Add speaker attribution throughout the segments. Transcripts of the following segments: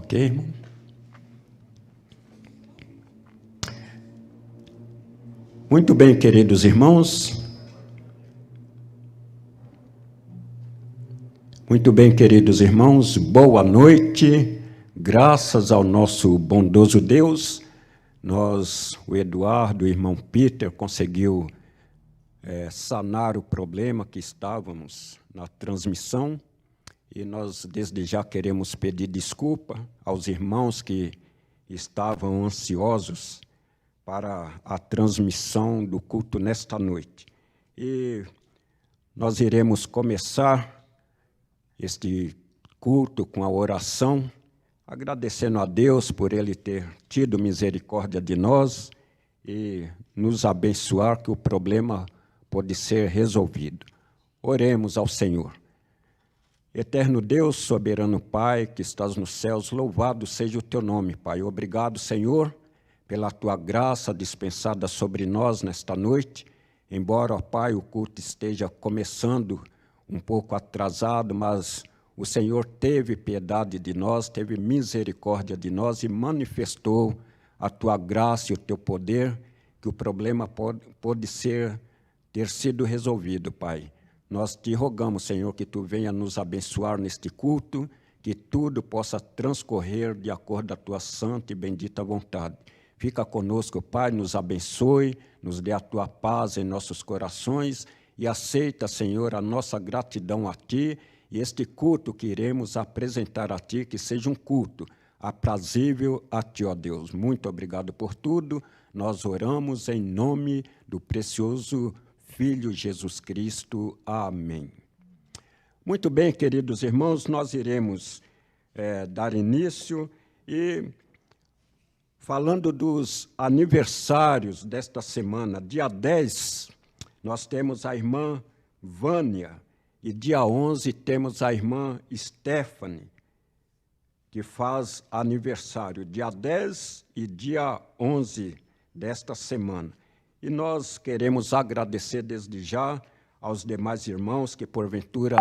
Speaker 1: Ok, irmão? Muito bem, queridos irmãos. Muito bem, queridos irmãos, boa noite. Graças ao nosso bondoso Deus, o Eduardo, o irmão Peter, conseguiu sanar o problema que estávamos na transmissão, e nós desde já queremos pedir desculpa aos irmãos que estavam ansiosos para a transmissão do culto nesta noite. E nós iremos começar este culto com a oração, agradecendo a Deus por Ele ter tido misericórdia de nós e nos abençoar que o problema pode ser resolvido. Oremos ao Senhor. Eterno Deus, soberano Pai, que estás nos céus, louvado seja o teu nome, Pai. Obrigado, Senhor, pela tua graça dispensada sobre nós nesta noite. Embora, ó Pai, o culto esteja começando um pouco atrasado, mas o Senhor teve piedade de nós, teve misericórdia de nós e manifestou a tua graça e o teu poder, que o problema pode ter sido resolvido, Pai. Nós te rogamos, Senhor, que tu venha nos abençoar neste culto, que tudo possa transcorrer de acordo à tua santa e bendita vontade. Fica conosco, Pai, nos abençoe, nos dê a tua paz em nossos corações e aceita, Senhor, a nossa gratidão a ti e este culto que iremos apresentar a ti, que seja um culto aprazível a ti, ó Deus. Muito obrigado por tudo. Nós oramos em nome do precioso Filho Jesus Cristo. Amém. Muito bem, queridos irmãos, nós iremos dar início e falando dos aniversários desta semana. Dia 10, nós temos a irmã Vânia e dia 11 temos a irmã Stephanie, que faz aniversário, dia 10 e dia 11 desta semana. E nós queremos agradecer desde já aos demais irmãos que, porventura,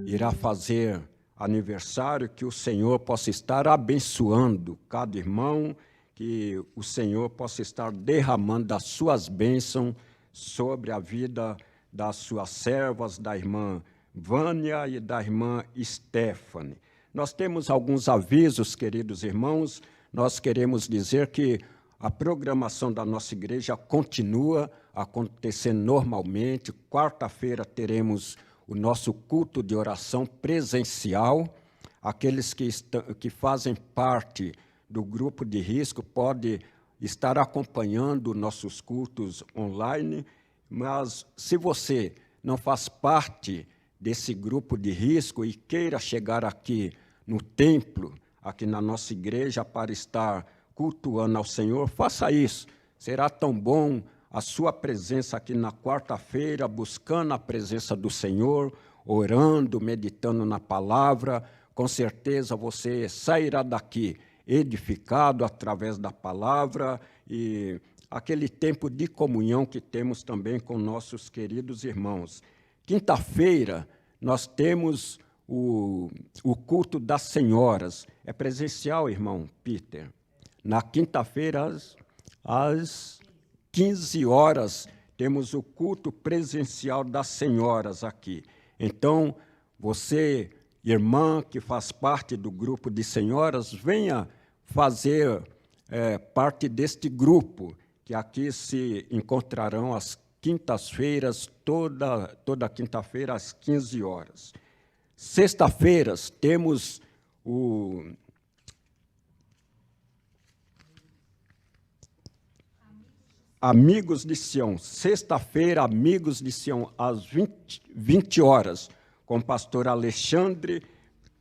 Speaker 1: irá fazer aniversário, que o Senhor possa estar abençoando cada irmão, que o Senhor possa estar derramando as suas bênçãos sobre a vida das suas servas, da irmã Vânia e da irmã Stephanie. Nós temos alguns avisos, queridos irmãos. Nós queremos dizer que a programação da nossa igreja continua acontecendo normalmente. Quarta-feira teremos o nosso culto de oração presencial. Aqueles que fazem parte do grupo de risco podem estar acompanhando nossos cultos online, mas se você não faz parte desse grupo de risco e queira chegar aqui no templo, aqui na nossa igreja, para estar cultuando ao Senhor, faça isso. Será tão bom a sua presença aqui na quarta-feira, buscando a presença do Senhor, orando, meditando na palavra. Com certeza você sairá daqui edificado através da palavra e aquele tempo de comunhão que temos também com nossos queridos irmãos. Quinta-feira nós temos o culto das senhoras. É presencial, irmão Peter. Na quinta-feira, às 15 horas, temos o culto presencial das senhoras aqui. Então, você, irmã, que faz parte do grupo de senhoras, venha fazer parte deste grupo, que aqui se encontrarão às quintas-feiras, toda quinta-feira, às 15 horas. Sexta-feiras, temos o Amigos de Sião, sexta-feira, Amigos de Sião, às 20 horas, com o pastor Alexandre.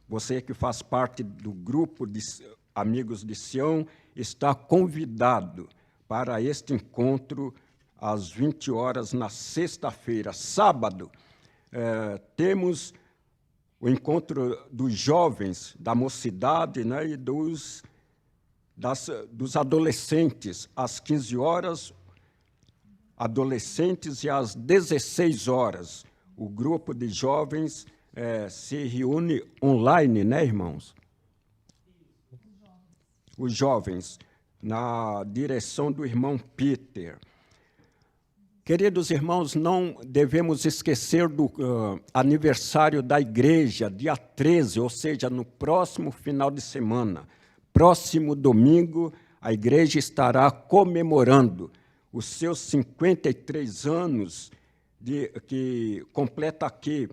Speaker 1: Você que faz parte do grupo de Amigos de Sião, está convidado para este encontro às 20 horas, na sexta-feira. Sábado, temos o encontro dos jovens, da mocidade, né, e dos adolescentes, às 15 horas, adolescentes, e às 16 horas. O grupo de jovens se reúne online, né, irmãos? os jovens, na direção do irmão Peter. Queridos irmãos, não devemos esquecer do aniversário da igreja, dia 13, ou seja, no próximo final de semana. Próximo domingo, a igreja estará comemorando os seus 53 anos, que completa aqui,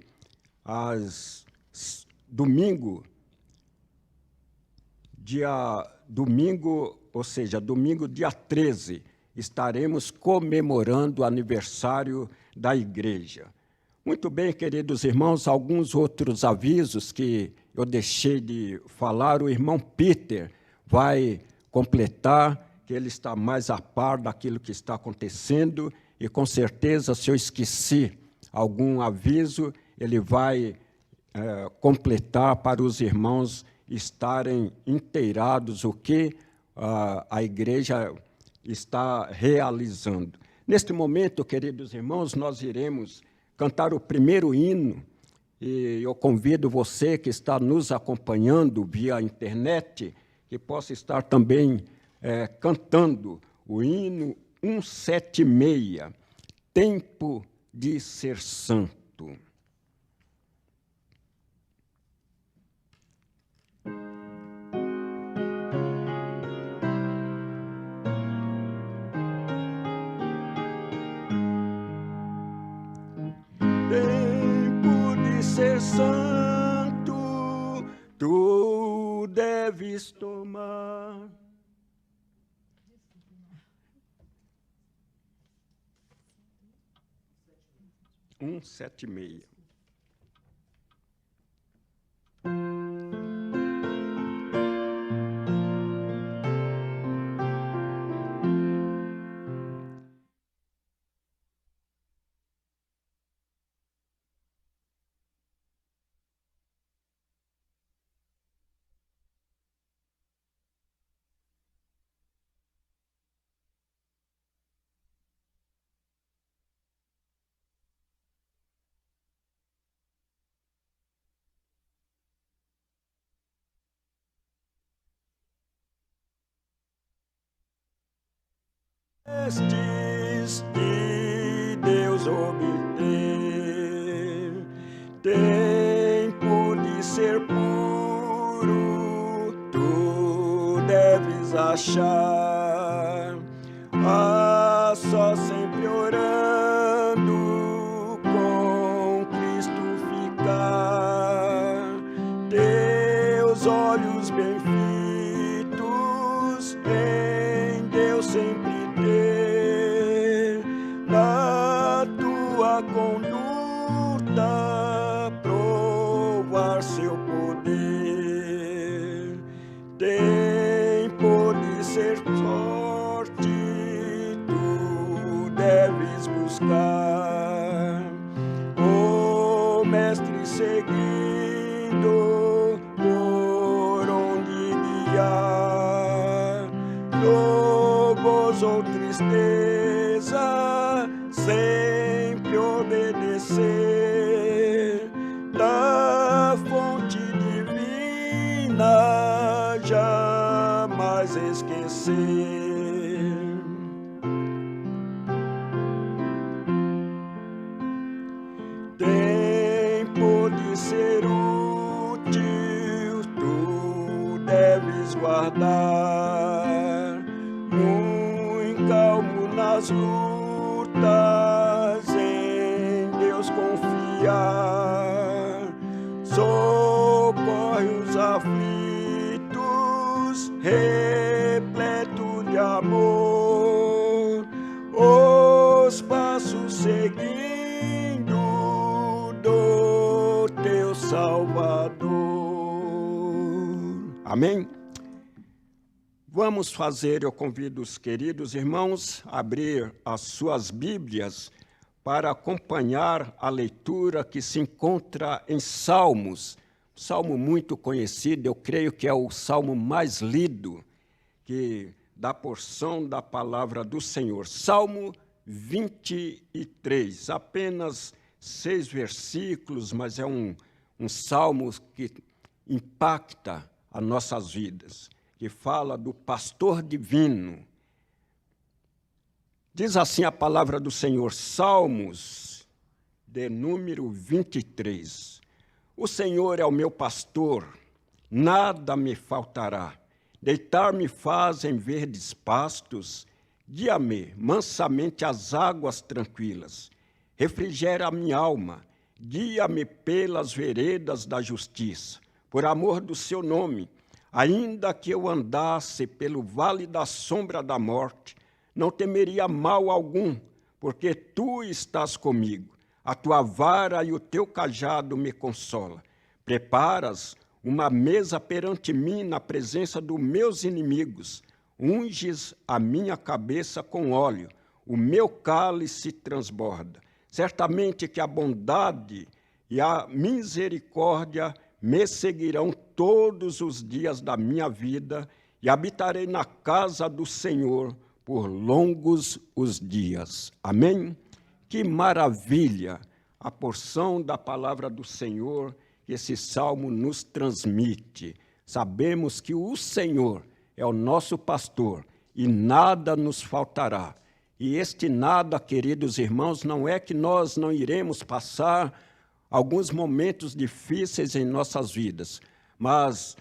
Speaker 1: domingo, dia 13, estaremos comemorando o aniversário da igreja. Muito bem, queridos irmãos, alguns outros avisos que eu deixei de falar, o irmão Peter vai completar, que ele está mais a par daquilo que está acontecendo, e com certeza, se eu esqueci algum aviso, ele vai completar para os irmãos estarem inteirados o que a igreja está realizando. Neste momento, queridos irmãos, nós iremos cantar o primeiro hino, e eu convido você que está nos acompanhando via internet, que possa estar também cantando o hino 176, Tempo de Ser Santo. Tempo de ser santo, tu deves tomar. Um 176. Estes de Deus obter, tempo de ser puro, tu deves achar, só sempre orando, com Cristo ficar, teus olhos bem fitos em Deus sempre ter, na tua conduta provar seu poder, tempo de ser forte, tu deves buscar, o mestre seguindo por onde guiar, ou tristeza, sempre obedecer, da fonte divina jamais esquecer. Tempo de ser útil, tu deves guardar, calmo nas lutas, em Deus confiar, socorre os aflitos, repleto de amor, os passos seguindo do teu Salvador. Amém? Vamos fazer, eu convido os queridos irmãos a abrir as suas Bíblias para acompanhar a leitura que se encontra em Salmos. Salmo muito conhecido, eu creio que é o salmo mais lido da porção da palavra do Senhor. Salmo 23, apenas 6 versículos, mas é um salmo que impacta as nossas vidas. que fala do pastor divino. Diz assim a palavra do Senhor, Salmos, de número 23. O Senhor é o meu pastor, nada me faltará. Deitar-me faz em verdes pastos, guia-me mansamente às águas tranquilas. Refrigera a minha alma, guia-me pelas veredas da justiça. Por amor do seu nome, ainda que eu andasse pelo vale da sombra da morte, não temeria mal algum, porque tu estás comigo. A tua vara e o teu cajado me consolam. Preparas uma mesa perante mim na presença dos meus inimigos. Unges a minha cabeça com óleo, o meu cálice transborda. Certamente que a bondade e a misericórdia me seguirão todos os dias da minha vida e habitarei na casa do Senhor por longos os dias. Amém? Que maravilha a porção da palavra do Senhor que esse salmo nos transmite. Sabemos que o Senhor é o nosso pastor e nada nos faltará. E este nada, queridos irmãos, não é que nós não iremos passar alguns momentos difíceis em nossas vidas, mas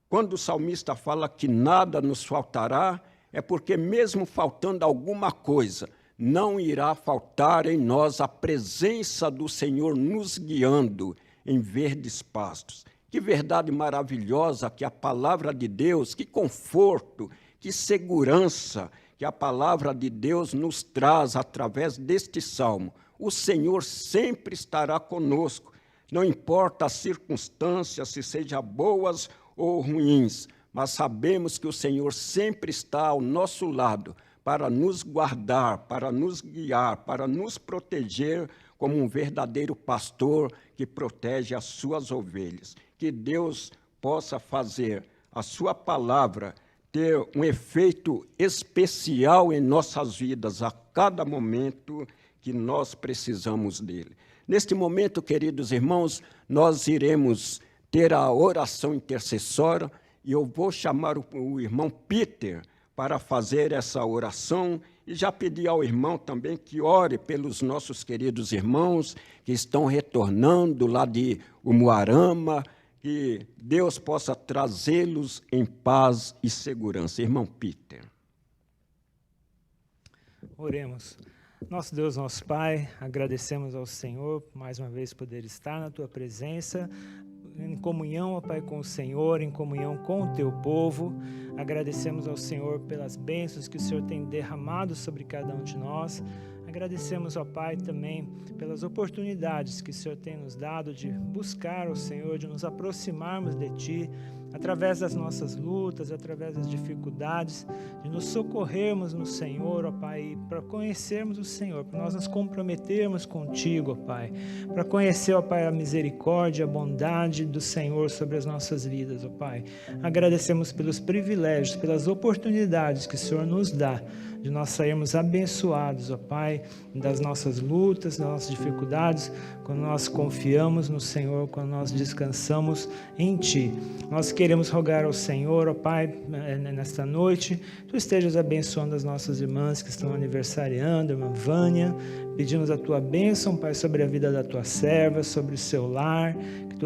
Speaker 1: quando o salmista fala que nada nos faltará, é porque mesmo faltando alguma coisa, não irá faltar em nós a presença do Senhor nos guiando em verdes pastos. Que verdade maravilhosa que a palavra de Deus, que conforto, que segurança que a palavra de Deus nos traz através deste salmo. O Senhor sempre estará conosco, não importa as circunstâncias, se sejam boas ou ruins, mas sabemos que o Senhor sempre está ao nosso lado para nos guardar, para nos guiar, para nos proteger como um verdadeiro pastor que protege as suas ovelhas. Que Deus possa fazer a sua palavra ter um efeito especial em nossas vidas a cada momento que nós precisamos dele. Neste momento, queridos irmãos, nós iremos ter a oração intercessória e eu vou chamar o irmão Peter para fazer essa oração e já pedi ao irmão também que ore pelos nossos queridos irmãos que estão retornando lá de Umuarama, que Deus possa trazê-los em paz e segurança. Irmão Peter.
Speaker 2: Oremos. Nosso Deus, nosso Pai, agradecemos ao Senhor por mais uma vez poder estar na Tua presença, em comunhão, ó Pai, com o Senhor, em comunhão com o Teu povo. Agradecemos ao Senhor pelas bênçãos que o Senhor tem derramado sobre cada um de nós. Agradecemos, ó Pai, também pelas oportunidades que o Senhor tem nos dado de buscar o Senhor, de nos aproximarmos de Ti, através das nossas lutas, através das dificuldades, de nos socorrermos no Senhor, ó Pai, para conhecermos o Senhor, para nós nos comprometermos contigo, ó Pai, para conhecer, ó Pai, a misericórdia, a bondade do Senhor sobre as nossas vidas, ó Pai. Agradecemos pelos privilégios, pelas oportunidades que o Senhor nos dá, de nós sairmos abençoados, ó Pai, das nossas lutas, das nossas dificuldades, quando nós confiamos no Senhor, quando nós descansamos em Ti. Nós queremos rogar ao Senhor, ó Pai, nesta noite, Tu estejas abençoando as nossas irmãs que estão aniversariando, a irmã Vânia, pedimos a Tua bênção, Pai, sobre a vida da Tua serva, sobre o seu lar,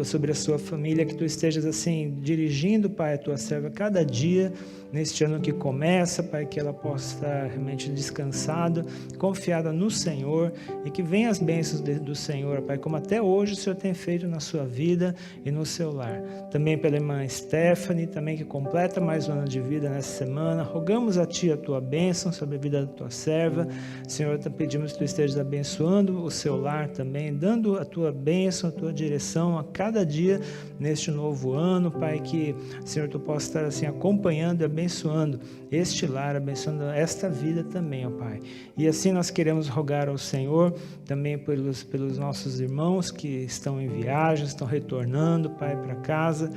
Speaker 2: sobre a sua família, que Tu estejas assim, dirigindo, Pai, a Tua serva cada dia, neste ano que começa, Pai, que ela possa estar realmente descansada, confiada no Senhor, e que venham as bênçãos do Senhor, Pai, como até hoje o Senhor tem feito na sua vida e no seu lar. Também pela irmã Stephanie, também que completa mais um ano de vida nessa semana, rogamos a Ti a Tua bênção sobre a vida da Tua serva. Senhor, pedimos que Tu estejas abençoando o seu lar também, dando a Tua bênção, a Tua direção a cada dia neste novo ano, Pai, que, Senhor, Tu possa estar assim acompanhando e abençoando este lar, abençoando esta vida também, ó Pai. E assim nós queremos rogar ao Senhor também pelos nossos irmãos que estão em viagem, estão retornando, Pai, para casa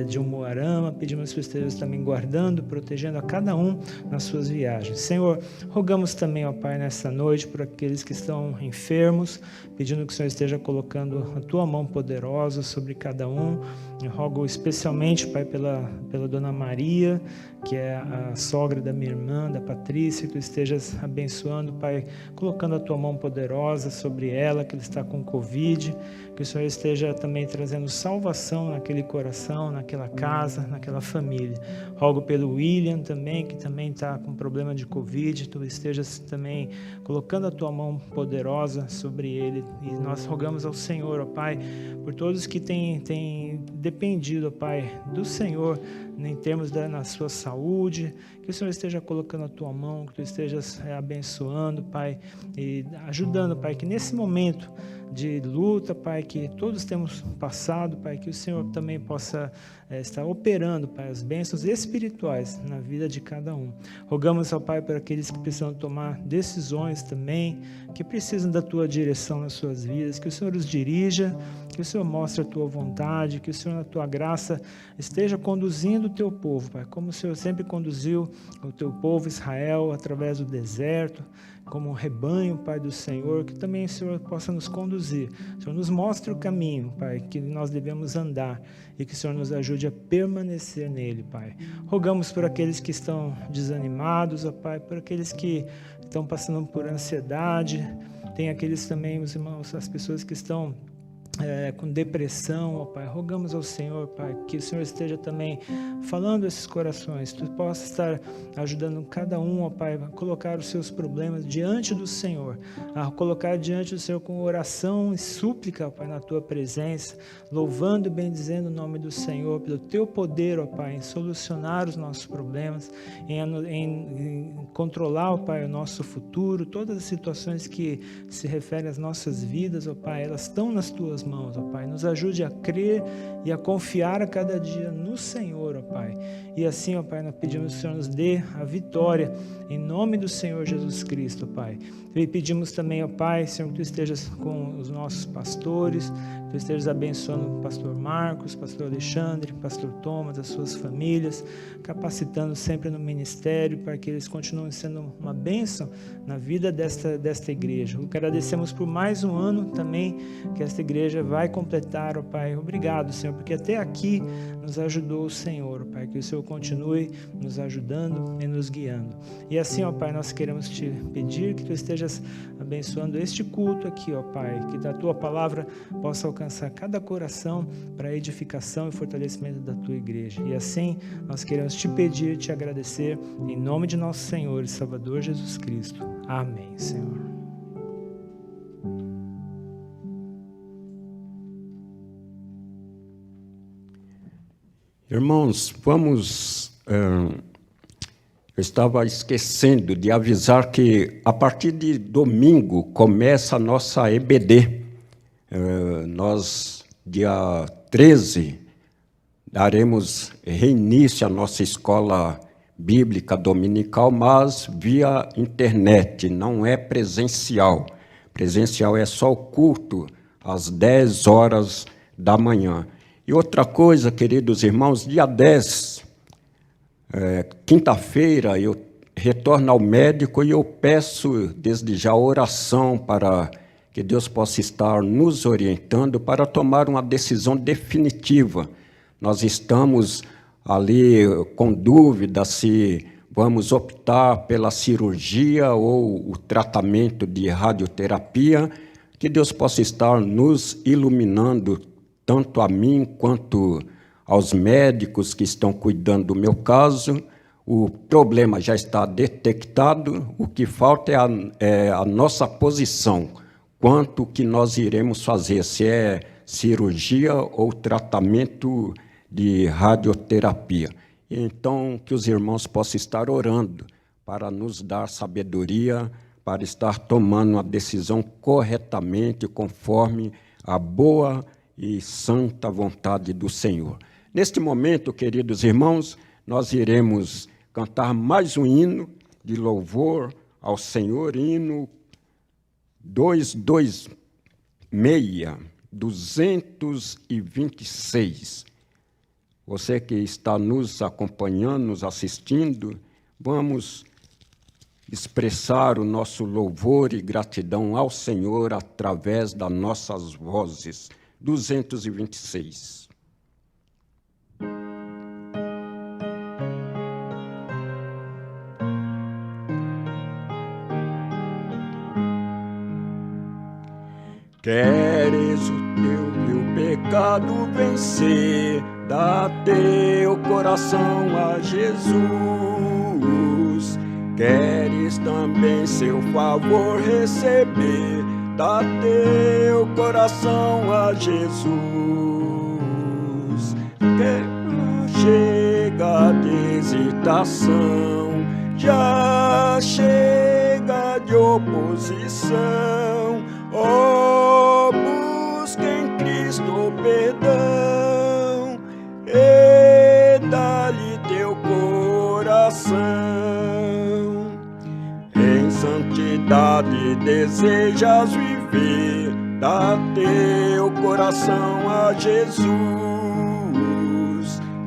Speaker 2: de Umuarama. Pedimos que Tu estejas também guardando, protegendo a cada um nas suas viagens. Senhor, rogamos também, ó Pai, nesta noite por aqueles que estão enfermos, pedindo que o Senhor esteja colocando a tua mão poderosa sobre cada um. Eu rogo especialmente, Pai, pela Dona Maria, que é a sogra da minha irmã, da Patrícia, que tu estejas abençoando, Pai, colocando a tua mão poderosa sobre ela, que ela está com Covid, que o Senhor esteja também trazendo salvação naquele coração, naquela casa, naquela família. Rogo pelo William também, que também está com problema de Covid, tu estejas também colocando a tua mão poderosa sobre ele, e nós rogamos ao Senhor, ó Pai, por todos que têm dependido, ó Pai, do Senhor, em termos na sua saúde, que o Senhor esteja colocando a tua mão, que tu estejas abençoando, Pai, e ajudando, Pai, que nesse momento de luta, Pai, que todos temos passado, Pai, que o Senhor também possa estar operando, Pai, as bênçãos espirituais na vida de cada um. Rogamos ao Pai por aqueles que precisam tomar decisões também, que precisam da tua direção nas suas vidas, que o Senhor os dirija, que o Senhor mostre a tua vontade, que o Senhor, na tua graça, esteja conduzindo o teu povo, Pai, como o Senhor sempre conduziu o teu povo Israel através do deserto, como um rebanho, Pai do Senhor, que também o Senhor possa nos conduzir. O Senhor nos mostre o caminho, Pai, que nós devemos andar e que o Senhor nos ajude a permanecer nele, Pai. Rogamos por aqueles que estão desanimados, ó Pai, por aqueles que estão passando por ansiedade, tem aqueles também, os irmãos, as pessoas que estão com depressão, ó Pai, rogamos ao Senhor, Pai, que o Senhor esteja também falando esses corações, tu possa estar ajudando cada um, ó Pai, a colocar os seus problemas diante do Senhor, a colocar diante do Senhor com oração e súplica, ó Pai, na tua presença, louvando e bendizendo o nome do Senhor, pelo teu poder, ó Pai, em solucionar os nossos problemas, em controlar, ó Pai, o nosso futuro, todas as situações que se referem às nossas vidas, ó Pai, elas estão nas tuas mãos, ó Pai, nos ajude a crer e a confiar a cada dia no Senhor, ó Pai, e assim, ó Pai, nós pedimos que o Senhor nos dê a vitória, em nome do Senhor Jesus Cristo, ó Pai, e pedimos também, ó Pai, Senhor, que tu estejas com os nossos pastores, que tu estejas abençoando o pastor Marcos, pastor Alexandre, pastor Thomas, as suas famílias, capacitando sempre no ministério, para que eles continuem sendo uma bênção na vida desta igreja. Agradecemos por mais um ano também, que esta igreja vai completar, ó Pai. Obrigado, Senhor, porque até aqui nos ajudou o Senhor, ó Pai, que o Senhor continue nos ajudando e nos guiando. E assim, ó Pai, nós queremos te pedir que tu estejas abençoando este culto aqui, ó Pai, que da tua palavra possa alcançar cada coração para a edificação e fortalecimento da tua igreja. E assim, nós queremos te pedir, te agradecer, em nome de nosso Senhor e Salvador Jesus Cristo. Amém, Senhor.
Speaker 1: Irmãos, vamos... eu estava esquecendo de avisar que a partir de domingo começa a nossa EBD. Nós, dia 13, daremos reinício à nossa escola bíblica dominical, mas via internet, não é presencial. Presencial é só o culto às 10 horas da manhã. E outra coisa, queridos irmãos, dia 10, quinta-feira, eu retorno ao médico e eu peço desde já oração para que Deus possa estar nos orientando para tomar uma decisão definitiva. Nós estamos ali com dúvida se vamos optar pela cirurgia ou o tratamento de radioterapia, que Deus possa estar nos iluminando, tanto a mim quanto aos médicos que estão cuidando do meu caso. O problema já está detectado, o que falta é a nossa posição, quanto que nós iremos fazer, se é cirurgia ou tratamento de radioterapia. Então, que os irmãos possam estar orando para nos dar sabedoria, para estar tomando uma decisão corretamente, conforme a boa e santa vontade do Senhor. Neste momento, queridos irmãos, nós iremos cantar mais um hino de louvor ao Senhor, hino 226. Você que está nos acompanhando, nos assistindo, vamos expressar o nosso louvor e gratidão ao Senhor através das nossas vozes. 226. Queres o teu vil pecado vencer, dá teu coração a Jesus. Queres também seu favor receber, dá teu coração a Jesus. Chega de hesitação, já chega de oposição. Oh, busca em Cristo perdão e dá-lhe teu coração. Em santidade desejas viver, dá teu coração a Jesus.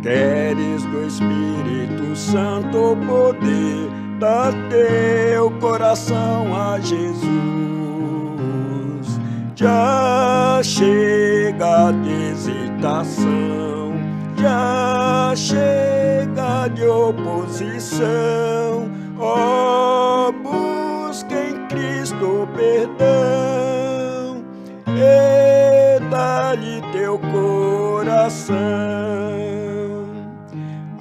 Speaker 1: Queres do Espírito Santo poder, dá teu coração a Jesus. Já chega de hesitação, já chega de oposição. Oh, busca em Cristo perdão e dá-lhe teu coração.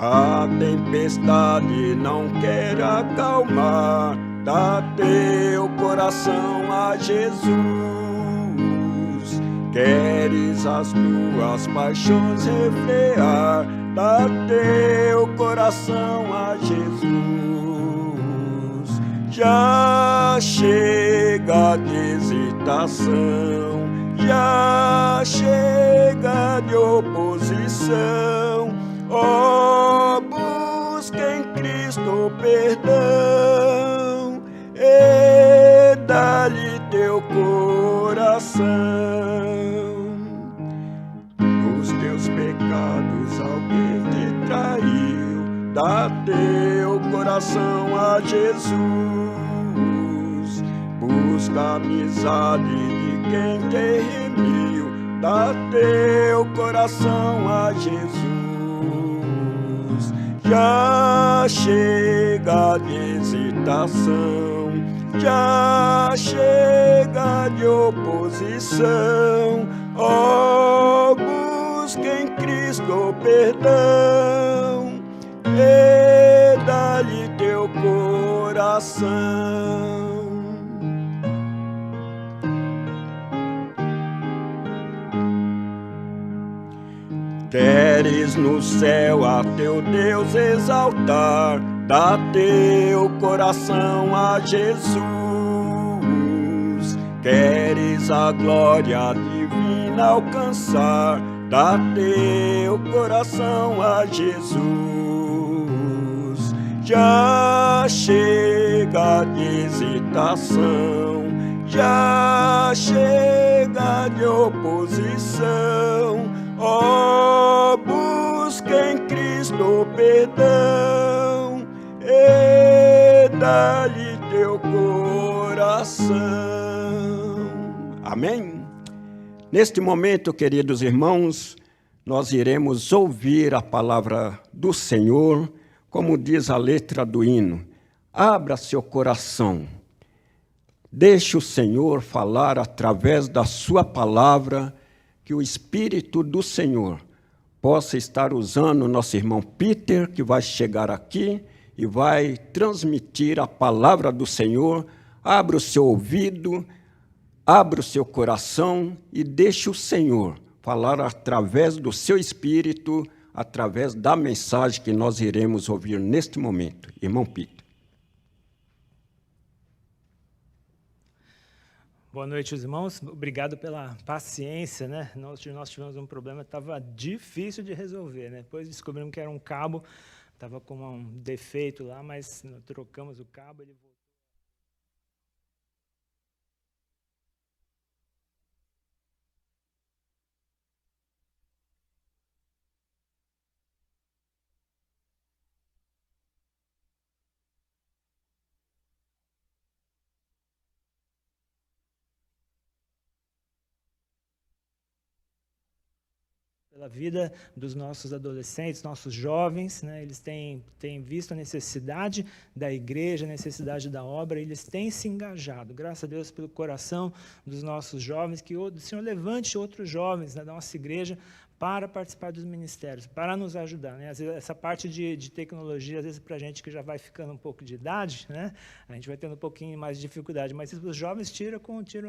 Speaker 1: A tempestade não quer acalmar, dá teu coração a Jesus. Queres as tuas paixões refrear, dá teu coração a Jesus. Já chega de hesitação, já chega de oposição. Oh, busca em Cristo perdão e dá-lhe teu coração. Nos teus pecados alguém te traiu, dá teu coração a Jesus. Busca a amizade de quem te remiu, dá teu coração a Jesus. Já chega de hesitação, já chega de oposição. Oh, busca em Cristo perdão e dá-lhe teu coração. Queres no céu a teu Deus exaltar, dá teu coração a Jesus. Queres a glória divina alcançar, dá teu coração a Jesus. Já chega de hesitação, já chega de oposição. Oh, busca em Cristo perdão e dá-lhe teu coração. Amém? Neste momento, queridos irmãos, nós iremos ouvir a palavra do Senhor, como diz a letra do hino. Abra seu coração, deixe o Senhor falar através da sua palavra, que o Espírito do Senhor possa estar usando o nosso irmão Peter, que vai chegar aqui e vai transmitir a palavra do Senhor. Abra o seu ouvido, abra o seu coração e deixe o Senhor falar através do seu Espírito, através da mensagem que nós iremos ouvir neste momento. Irmão Peter.
Speaker 2: Boa noite, irmãos. Obrigado pela paciência, né? Nós tivemos um problema, estava difícil de resolver, né? Depois descobrimos que era um cabo, estava com um defeito lá, mas trocamos o cabo, ele voltou. pela vida dos nossos adolescentes, nossos jovens, né? Eles têm visto a necessidade da igreja, a necessidade da obra, e eles têm se engajado. Graças a Deus pelo coração dos nossos jovens, que o Senhor levante outros jovens, né, da nossa igreja para participar dos ministérios, para nos ajudar, né? Às vezes, essa parte de tecnologia, às vezes, para a gente que já vai ficando um pouco de idade, né, a gente vai tendo um pouquinho mais de dificuldade, mas os jovens tiram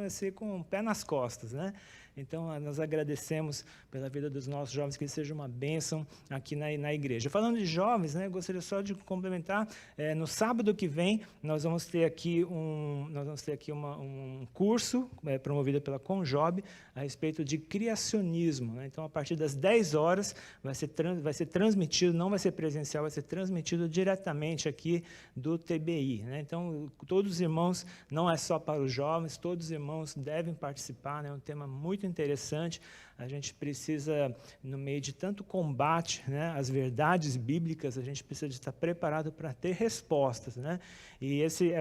Speaker 2: assim, com o pé nas costas, né? Então, nós agradecemos pela vida dos nossos jovens, que eles sejam uma bênção aqui na igreja. Falando de jovens, né, eu gostaria só de complementar, no sábado que vem, nós vamos ter aqui um curso promovido pela Conjob a respeito de criacionismo, né? Então, a partir das 10 horas, vai ser transmitido, não vai ser presencial, vai ser transmitido diretamente aqui do TBI, né? Então, todos os irmãos, não é só para os jovens, todos os irmãos devem participar, né? É um tema muito interessante. A gente precisa, no meio de tanto combate, né, às verdades bíblicas, a gente precisa de estar preparado para ter respostas, né? E esse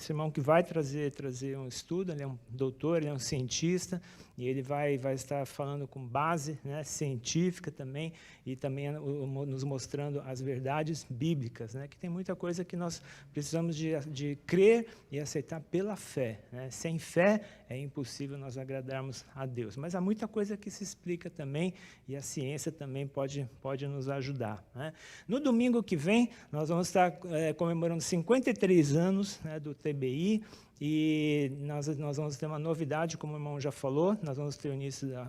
Speaker 2: irmão que vai trazer um estudo, ele é um doutor, ele é um cientista, e ele vai estar falando com base, né, científica também, e também nos mostrando as verdades bíblicas, né? Que tem muita coisa que nós precisamos de crer e aceitar pela fé, né? Sem fé é impossível nós agradarmos a Deus. Mas há muita coisa que se explica também, e a ciência também pode nos ajudar, né? No domingo que vem, nós vamos estar comemorando 53 anos, né, do TBI, e nós vamos ter uma novidade, como o irmão já falou, nós vamos ter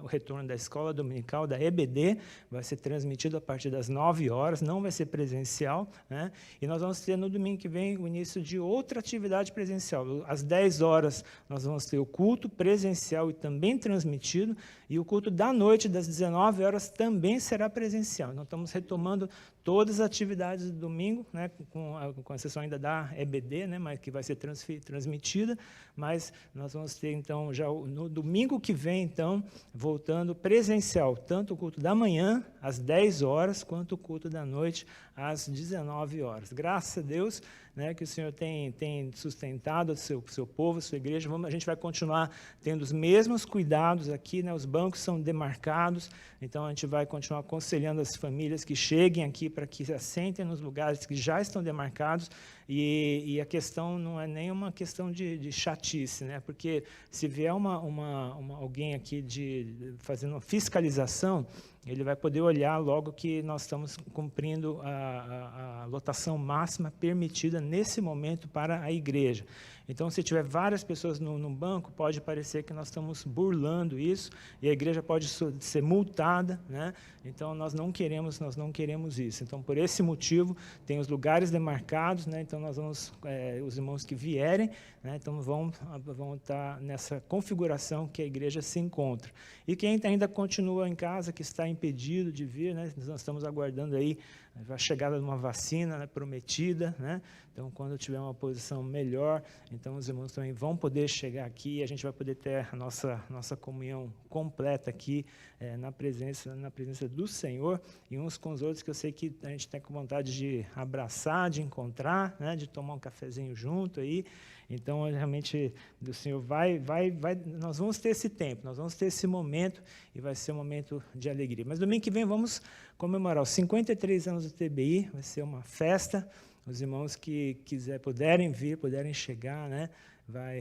Speaker 2: o retorno da escola dominical, da EBD, vai ser transmitido a partir das 9 horas, não vai ser presencial, né? E nós vamos ter no domingo que vem o início de outra atividade presencial. Às 10 horas nós vamos ter o culto presencial e também transmitido, e o culto da noite, das 19 horas, também será presencial. Nós estamos retomando todas as atividades do domingo, né, com exceção ainda da EBD, né, mas que vai ser transmitida, mas nós vamos ter, então, já no domingo que vem, então, voltando presencial, tanto o culto da manhã, às 10 horas, quanto o culto da noite, às 19 horas. Graças a Deus, né, que o Senhor tem sustentado o seu povo, a sua igreja. A gente vai continuar tendo os mesmos cuidados aqui, né, os bancos são demarcados, então a gente vai continuar aconselhando as famílias que cheguem aqui para que se assentem nos lugares que já estão demarcados, e a questão não é nem uma questão de chatice, né, porque se vier alguém aqui fazendo uma fiscalização, ele vai poder olhar logo que nós estamos cumprindo a lotação máxima permitida nesse momento para a igreja. Então, se tiver várias pessoas no banco, pode parecer que nós estamos burlando isso, e a igreja pode ser multada, né? Então, nós não queremos isso. Então, por esse motivo, tem os lugares demarcados, né? Então, nós vamos, os irmãos que vierem, né? Então, vão estar nessa configuração que a igreja se encontra. E quem ainda continua em casa, que está impedido de vir, né? Nós estamos aguardando aí a chegada de uma vacina, né, prometida, né? Então, quando tiver uma posição melhor, então os irmãos também vão poder chegar aqui, e a gente vai poder ter a nossa comunhão completa aqui, na presença do Senhor, e uns com os outros, que eu sei que a gente tem com vontade de abraçar, de encontrar, né, de tomar um cafezinho junto aí. Então, realmente, o Senhor nós vamos ter esse tempo, nós vamos ter esse momento, e vai ser um momento de alegria. Mas domingo que vem vamos comemorar os 53 anos do TBI, vai ser uma festa. Os irmãos que puderem vir, puderem chegar, né?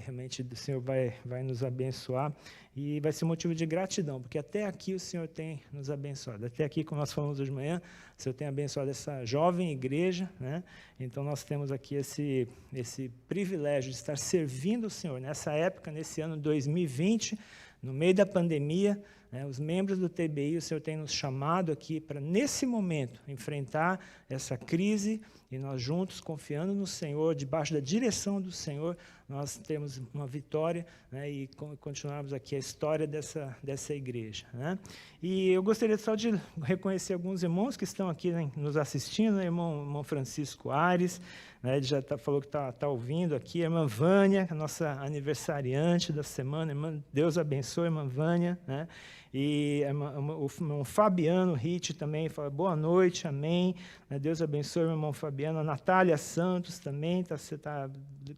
Speaker 2: Realmente o Senhor vai nos abençoar, e vai ser motivo de gratidão, porque até aqui o Senhor tem nos abençoado. Até aqui, como nós falamos hoje de manhã, o Senhor tem abençoado essa jovem igreja, né? Então, nós temos aqui esse privilégio de estar servindo o Senhor nessa época, nesse ano 2020, no meio da pandemia, né? Os membros do TBI, o Senhor tem nos chamado aqui para, nesse momento, enfrentar essa crise, e nós juntos, confiando no Senhor, debaixo da direção do Senhor, nós temos uma vitória, né, e continuarmos aqui a história dessa igreja, né? E eu gostaria só de reconhecer alguns irmãos que estão aqui, né, nos assistindo, né? Irmão Francisco Aires, né, ele já falou que está ouvindo aqui, a irmã Vânia, a nossa aniversariante da semana, irmã, Deus abençoe, irmã Vânia, né? E o irmão Fabiano Ritt também fala boa noite, amém, Deus abençoe o irmão Fabiano. A Natália Santos também está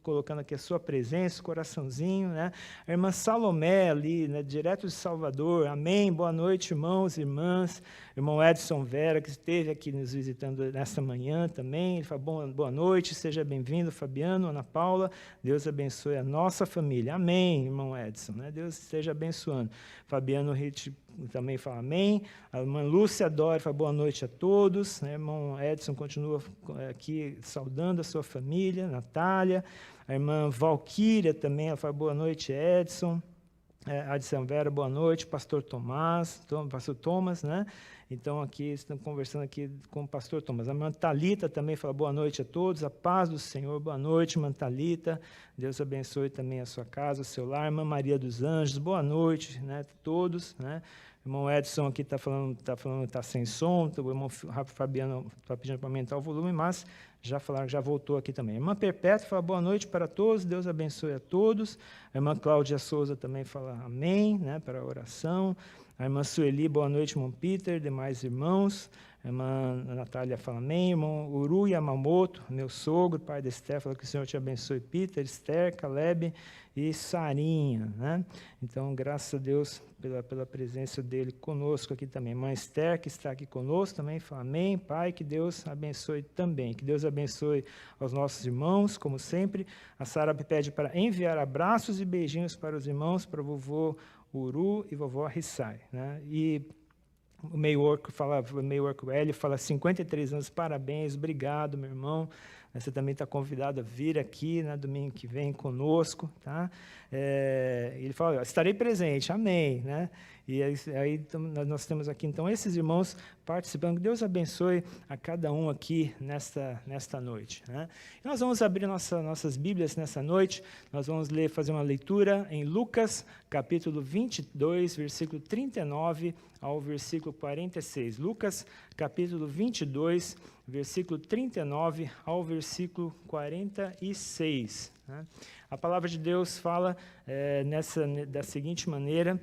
Speaker 2: colocando aqui a sua presença, o coraçãozinho, né? A irmã Salomé ali, né, direto de Salvador, amém, boa noite, irmãos e irmãs. Irmão Edson Vera, que esteve aqui nos visitando nesta manhã também, ele fala boa noite, seja bem-vindo, Fabiano, Ana Paula, Deus abençoe a nossa família, amém, irmão Edson, né? Deus esteja abençoando. Fabiano Ritt também fala amém, a irmã Lúcia Dori fala boa noite a todos, né? Irmão Edson continua aqui saudando a sua família, Natália, a irmã Valquíria também, ela fala boa noite, Edson, Adson Vera, boa noite, pastor Thomas, né? Então, aqui, estamos conversando aqui com o pastor Thomas. A irmã Thalita também fala boa noite a todos, a paz do Senhor, boa noite, irmã Thalita, Deus abençoe também a sua casa, o seu lar. Irmã Maria dos Anjos, boa noite, né, a todos, né? O irmão Edson aqui está falando que está sem som, o irmão Fabiano está pedindo para aumentar o volume, mas já voltou aqui também. A irmã Perpétua fala boa noite para todos, Deus abençoe a todos. A irmã Cláudia Souza também fala amém, né, para a oração. A irmã Sueli, boa noite, irmão Peter, demais irmãos. A irmã Natália fala amém. Irmão Uru Yamamoto, meu sogro, pai da Esther, fala que o Senhor te abençoe, Peter, Esther, Caleb e Sarinha, né? Então, graças a Deus pela presença dele conosco aqui também. A irmã Esther, que está aqui conosco, também fala amém. Pai, que Deus abençoe também. Que Deus abençoe aos nossos irmãos, como sempre. A Sara pede para enviar abraços e beijinhos para os irmãos, para o vovô Uru e vovó Rissai, né? E o Maywork L fala 53 anos, parabéns, obrigado, meu irmão. Você também está convidado a vir aqui, né, domingo que vem conosco, tá? Ele fala, estarei presente, amém, né? E aí nós temos aqui, então, esses irmãos participando. Que Deus abençoe a cada um aqui nesta noite, né? E nós vamos abrir nossas Bíblias nessa noite. Nós vamos fazer uma leitura em Lucas, capítulo 22, versículo 39 ao versículo 46. Lucas, capítulo 22, versículo 39 ao versículo 46. Né? A palavra de Deus fala da seguinte maneira,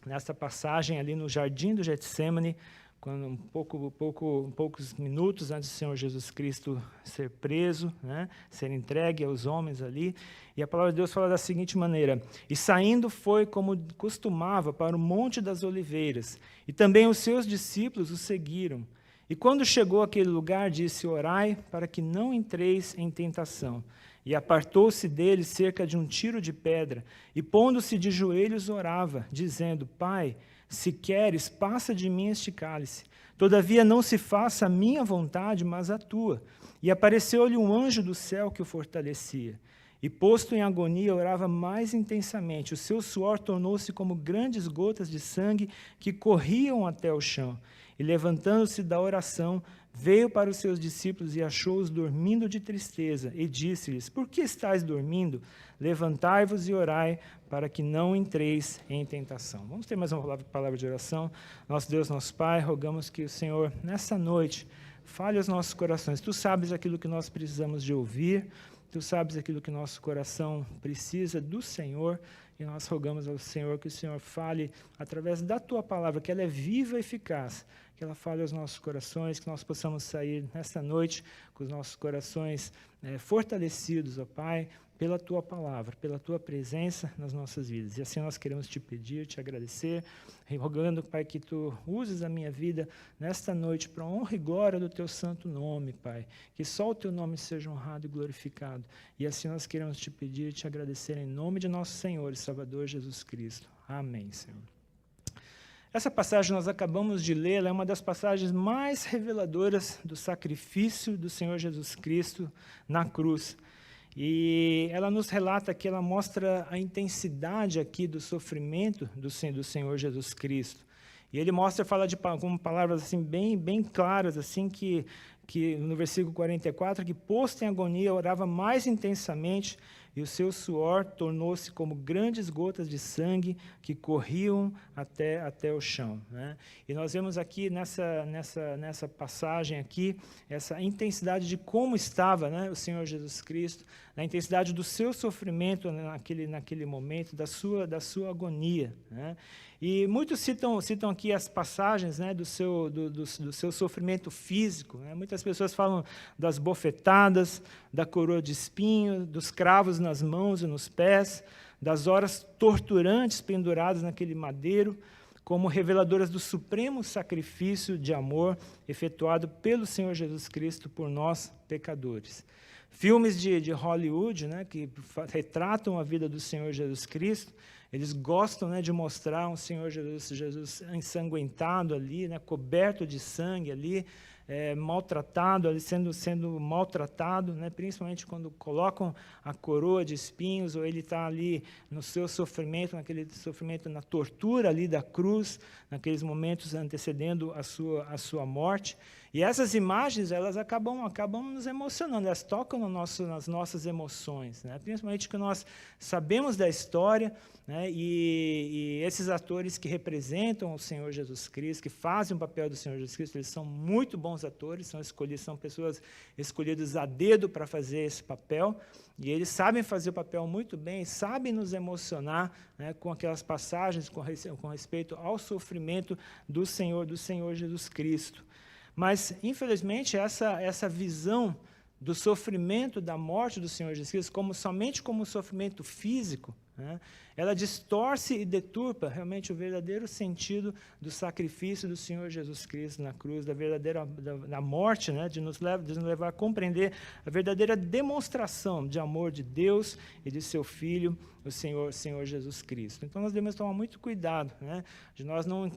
Speaker 2: nessa passagem ali no jardim do Getsêmani, quando poucos minutos antes do Senhor Jesus Cristo ser preso, né, ser entregue aos homens ali, e a palavra de Deus fala da seguinte maneira: e saindo foi como costumava para o Monte das Oliveiras, e também os seus discípulos o seguiram. E quando chegou àquele lugar, disse: orai para que não entreis em tentação. E apartou-se dele cerca de um tiro de pedra, e pondo-se de joelhos orava, dizendo: Pai, se queres, passa de mim este cálice. Todavia não se faça a minha vontade, mas a tua. E apareceu-lhe um anjo do céu que o fortalecia. E posto em agonia, orava mais intensamente. O seu suor tornou-se como grandes gotas de sangue que corriam até o chão. E levantando-se da oração, veio para os seus discípulos e achou-os dormindo de tristeza, e disse-lhes: por que estáis dormindo? Levantai-vos e orai, para que não entreis em tentação. Vamos ter mais uma palavra de oração. Nosso Deus, nosso Pai, rogamos que o Senhor, nessa noite, fale aos nossos corações. Tu sabes aquilo que nós precisamos de ouvir, Tu sabes aquilo que nosso coração precisa do Senhor, e nós rogamos ao Senhor que o Senhor fale através da Tua palavra, que ela é viva e eficaz, que ela fale aos nossos corações, que nós possamos sair nessa noite com os nossos corações fortalecidos, ó Pai, pela Tua palavra, pela Tua presença nas nossas vidas. E assim nós queremos Te pedir, Te agradecer, rogando, Pai, que Tu uses a minha vida nesta noite para a honra e glória do Teu santo nome, Pai. Que só o Teu nome seja honrado e glorificado. E assim nós queremos Te pedir e Te agradecer em nome de nosso Senhor e Salvador Jesus Cristo. Amém, Senhor. Essa passagem nós acabamos de ler, ela é uma das passagens mais reveladoras do sacrifício do Senhor Jesus Cristo na cruz. E ela nos relata que ela mostra a intensidade aqui do sofrimento do Senhor Jesus Cristo. E ele fala com palavras assim bem claras, assim que no versículo 44, que posto em agonia orava mais intensamente, e o seu suor tornou-se como grandes gotas de sangue que corriam até o chão. Né? E nós vemos aqui nessa passagem aqui, essa intensidade de como estava, né, o Senhor Jesus Cristo, na intensidade do seu sofrimento naquele momento, da sua agonia. Né? E muitos citam aqui as passagens, né, do seu sofrimento físico. Né? Muitas pessoas falam das bofetadas, da coroa de espinho, dos cravos nas mãos e nos pés, das horas torturantes penduradas naquele madeiro, como reveladoras do supremo sacrifício de amor efetuado pelo Senhor Jesus Cristo por nós, pecadores. Filmes de Hollywood, né, que retratam a vida do Senhor Jesus Cristo, eles gostam, né, de mostrar um Senhor Jesus ensanguentado ali, né, coberto de sangue ali, maltratado, ali sendo maltratado, né, principalmente quando colocam a coroa de espinhos, ou ele está ali no seu sofrimento, naquele sofrimento, na tortura ali da cruz, naqueles momentos antecedendo a sua morte. E essas imagens, elas acabam nos emocionando, elas tocam nas nossas emoções, né? Principalmente que nós sabemos da história, né? E esses atores que representam o Senhor Jesus Cristo, que fazem o papel do Senhor Jesus Cristo, eles são muito bons atores, são pessoas escolhidas a dedo para fazer esse papel, e eles sabem fazer o papel muito bem, sabem nos emocionar, né, com aquelas passagens com respeito ao sofrimento do Senhor Jesus Cristo. Mas, infelizmente, essa visão do sofrimento, da morte do Senhor Jesus Cristo, somente como sofrimento físico, né, ela distorce e deturpa realmente o verdadeiro sentido do sacrifício do Senhor Jesus Cristo na cruz, da morte, né, de nos levar a compreender a verdadeira demonstração de amor de Deus e de seu Filho, o Senhor Jesus Cristo. Então, nós devemos tomar muito cuidado, né, de nós não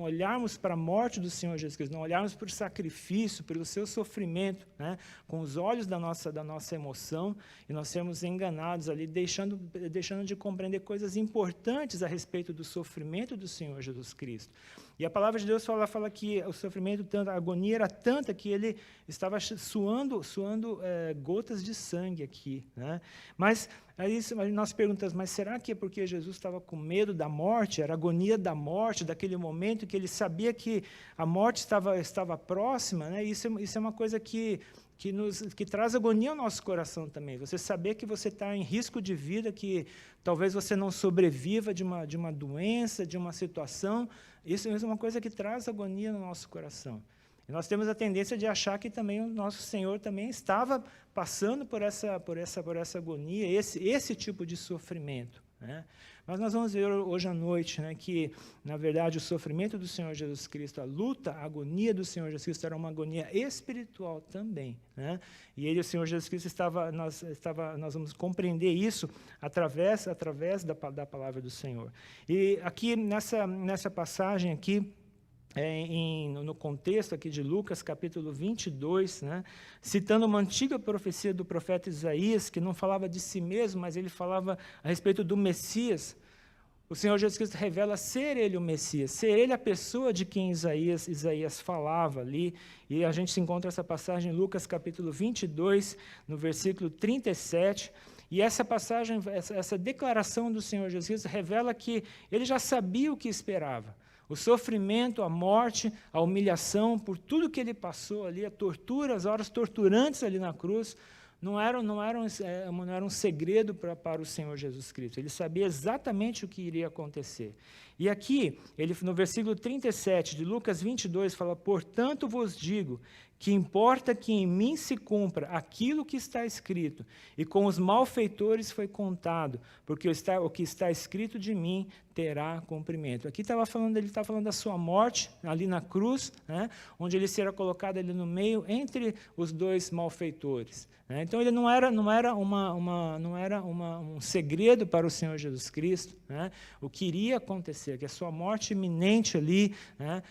Speaker 2: olharmos para a morte do Senhor Jesus Cristo, não olharmos para o sacrifício, pelo seu sofrimento, né, com os olhos da nossa emoção, e nós sermos enganados ali, deixando de compreender coisas importantes a respeito do sofrimento do Senhor Jesus Cristo. E a palavra de Deus fala que o sofrimento, a agonia era tanta que ele estava suando gotas de sangue aqui. Né? Mas aí nós perguntamos, mas será que é porque Jesus estava com medo da morte, era a agonia da morte, daquele momento que ele sabia que a morte estava próxima? Né? Isso é uma coisa que traz agonia ao nosso coração também. Você saber que você está em risco de vida, que talvez você não sobreviva de uma doença, de uma situação, isso é uma coisa que traz agonia no nosso coração. E nós temos a tendência de achar que também o nosso Senhor também estava passando por essa agonia, esse tipo de sofrimento. Né? Mas nós vamos ver hoje à noite, né, que, na verdade, o sofrimento do Senhor Jesus Cristo, a luta, a agonia do Senhor Jesus Cristo era uma agonia espiritual também. Né? E o Senhor Jesus Cristo nós vamos compreender isso através da palavra do Senhor. E aqui, nessa passagem aqui, no contexto aqui de Lucas, capítulo 22, né, citando uma antiga profecia do profeta Isaías, que não falava de si mesmo, mas ele falava a respeito do Messias. O Senhor Jesus Cristo revela ser ele o Messias, ser ele a pessoa de quem Isaías falava ali. E a gente se encontra essa passagem em Lucas, capítulo 22, no versículo 37. E essa passagem, essa declaração do Senhor Jesus Cristo revela que ele já sabia o que esperava. O sofrimento, a morte, a humilhação, por tudo que ele passou ali, a tortura, as horas torturantes ali na cruz, não era um segredo para o Senhor Jesus Cristo. Ele sabia exatamente o que iria acontecer. E aqui, no versículo 37 de Lucas 22, fala, portanto vos digo, que importa que em mim se cumpra aquilo que está escrito, e com os malfeitores foi contado, porque o que está escrito de mim terá cumprimento. Aqui ele está falando da sua morte, ali na cruz, né, onde ele será colocado ali no meio, entre os dois malfeitores. Né? Então, ele não era um segredo para o Senhor Jesus Cristo, né, o que iria acontecer, que a sua morte iminente ali, né,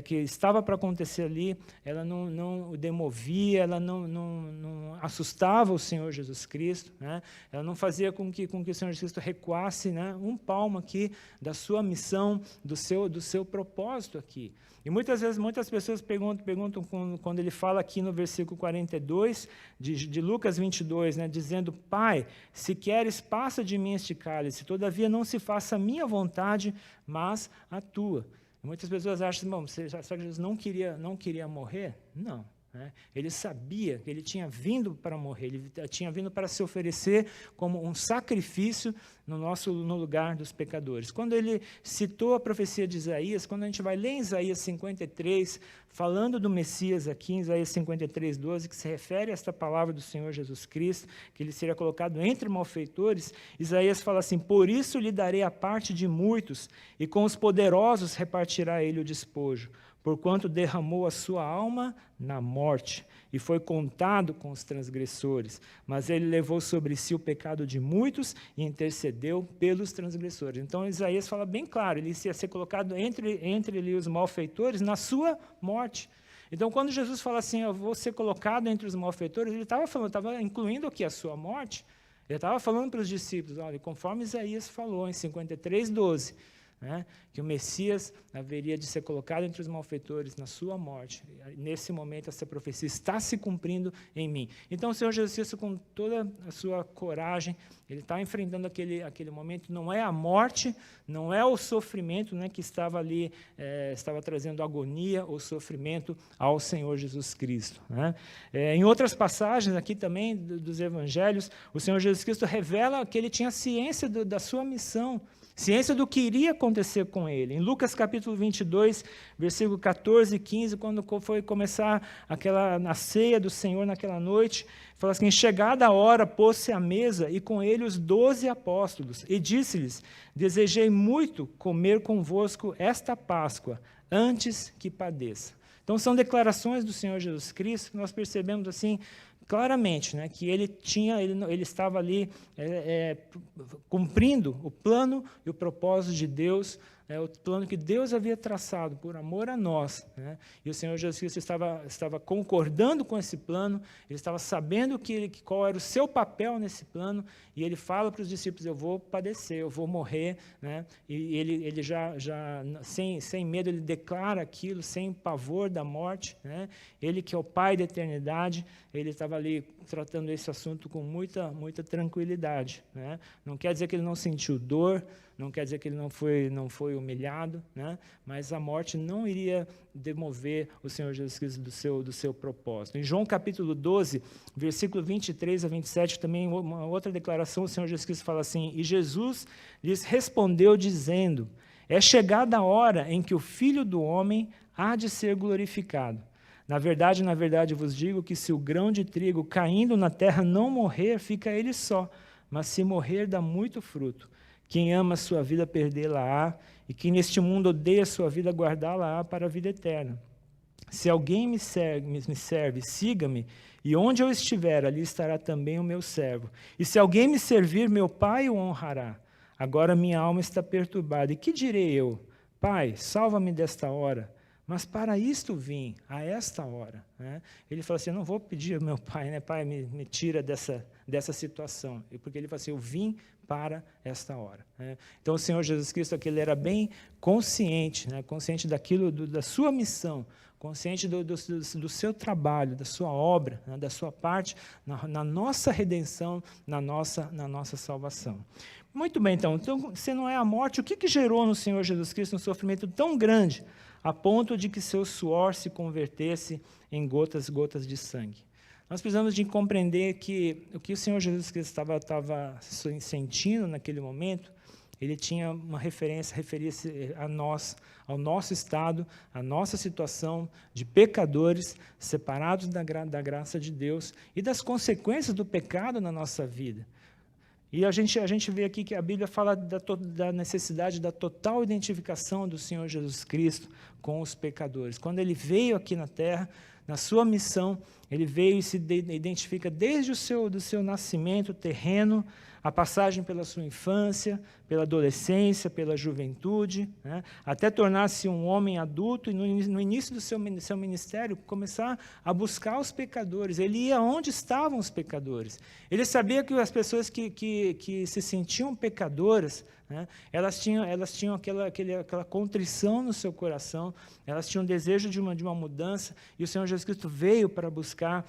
Speaker 2: que estava para acontecer ali, ela não não o demovia, ela não assustava o Senhor Jesus Cristo, né? Ela não fazia com que o Senhor Jesus Cristo recuasse, né, um palmo aqui da sua missão, do seu propósito aqui. E muitas vezes, muitas pessoas perguntam quando ele fala aqui no versículo 42 de Lucas 22, né, dizendo: Pai, se queres, passa de mim este cálice, todavia não se faça a minha vontade, mas a tua. E muitas pessoas acham, bom, será que Jesus não queria morrer? Não. Né? Ele sabia que ele tinha vindo para morrer, ele tinha vindo para se oferecer como um sacrifício no lugar dos pecadores. Quando ele citou a profecia de Isaías, quando a gente vai ler em Isaías 53, falando do Messias aqui, em Isaías 53, 12, que se refere a esta palavra do Senhor Jesus Cristo, que ele seria colocado entre malfeitores, Isaías fala assim: por isso lhe darei a parte de muitos, e com os poderosos repartirá ele o despojo, porquanto derramou a sua alma na morte, e foi contado com os transgressores. Mas ele levou sobre si o pecado de muitos e intercedeu pelos transgressores. Então, Isaías fala bem claro, ele ia ser colocado entre ali os malfeitores na sua morte. Então, quando Jesus fala assim, eu vou ser colocado entre os malfeitores, ele estava incluindo aqui a sua morte. Ele estava falando para os discípulos, olha, conforme Isaías falou em 53, 12, né, que o Messias haveria de ser colocado entre os malfeitores na sua morte. Nesse momento, essa profecia está se cumprindo em mim. Então, o Senhor Jesus Cristo, com toda a sua coragem, ele está enfrentando aquele momento. Não é a morte, não é o sofrimento, né, que estava ali, estava trazendo agonia ou sofrimento ao Senhor Jesus Cristo. Né? Em outras passagens aqui também dos evangelhos, o Senhor Jesus Cristo revela que ele tinha ciência da sua missão, ciência do que iria acontecer com ele. Em Lucas capítulo 22, versículo 14 e 15, quando foi começar a ceia do Senhor naquela noite, fala assim: chegada a hora, pôs-se à mesa, e com ele os 12 apóstolos, e disse-lhes: desejei muito comer convosco esta Páscoa, antes que padeça. Então, são declarações do Senhor Jesus Cristo que nós percebemos assim claramente, né, que ele estava ali cumprindo o plano e o propósito de Deus, o plano que Deus havia traçado por amor a nós. Né, e o Senhor Jesus Cristo estava concordando com esse plano, ele estava sabendo qual era o seu papel nesse plano, e ele fala para os discípulos: eu vou padecer, eu vou morrer. Né, e ele já sem medo, ele declara aquilo, sem pavor da morte. Né, ele que é o Pai da eternidade, ele estava ali tratando esse assunto com muita tranquilidade. Né? Não quer dizer que ele não sentiu dor, não quer dizer que ele não foi humilhado, né? Mas a morte não iria demover o Senhor Jesus Cristo do seu propósito. Em João capítulo 12, versículo 23 a 27, também uma outra declaração, o Senhor Jesus Cristo fala assim: e Jesus lhes respondeu dizendo: é chegada a hora em que o Filho do Homem há de ser glorificado. Na verdade, vos digo que se o grão de trigo caindo na terra não morrer, fica ele só, mas se morrer, dá muito fruto. Quem ama a sua vida, perdê-la-á, e quem neste mundo odeia a sua vida, guardá-la-á para a vida eterna. Se alguém me serve, siga-me, e onde eu estiver, ali estará também o meu servo. E se alguém me servir, meu Pai o honrará. Agora minha alma está perturbada, e que direi eu? Pai, salva-me desta hora. Mas para isto vim, a esta hora. Né? Ele fala assim: eu não vou pedir ao meu pai, né? Pai, me tira dessa situação. Porque ele fala assim: eu vim para esta hora. Né? Então, o Senhor Jesus Cristo aqui, ele era bem consciente, né? Consciente daquilo, da sua missão, consciente do seu trabalho, da sua obra, né? Da sua parte, na nossa redenção, na nossa salvação. Muito bem, então, se não é a morte, o que gerou no Senhor Jesus Cristo um sofrimento tão grande, a ponto de que seu suor se convertesse em gotas de sangue? Nós precisamos de compreender que o que o Senhor Jesus Cristo estava sentindo naquele momento, ele tinha uma referia-se a nós, ao nosso estado, à nossa situação de pecadores, separados da graça de Deus e das consequências do pecado na nossa vida. E a gente vê aqui que a Bíblia fala da necessidade da total identificação do Senhor Jesus Cristo com os pecadores. Quando ele veio aqui na terra, na sua missão. Ele veio e se identifica desde do seu nascimento terreno, a passagem pela sua infância, pela adolescência, pela juventude, né, até tornar-se um homem adulto e no início do seu ministério começar a buscar os pecadores. Ele ia onde estavam os pecadores. Ele sabia que as pessoas que se sentiam pecadoras, né, elas tinham aquela contrição no seu coração, elas tinham desejo de uma mudança, e o Senhor Jesus Cristo veio para buscar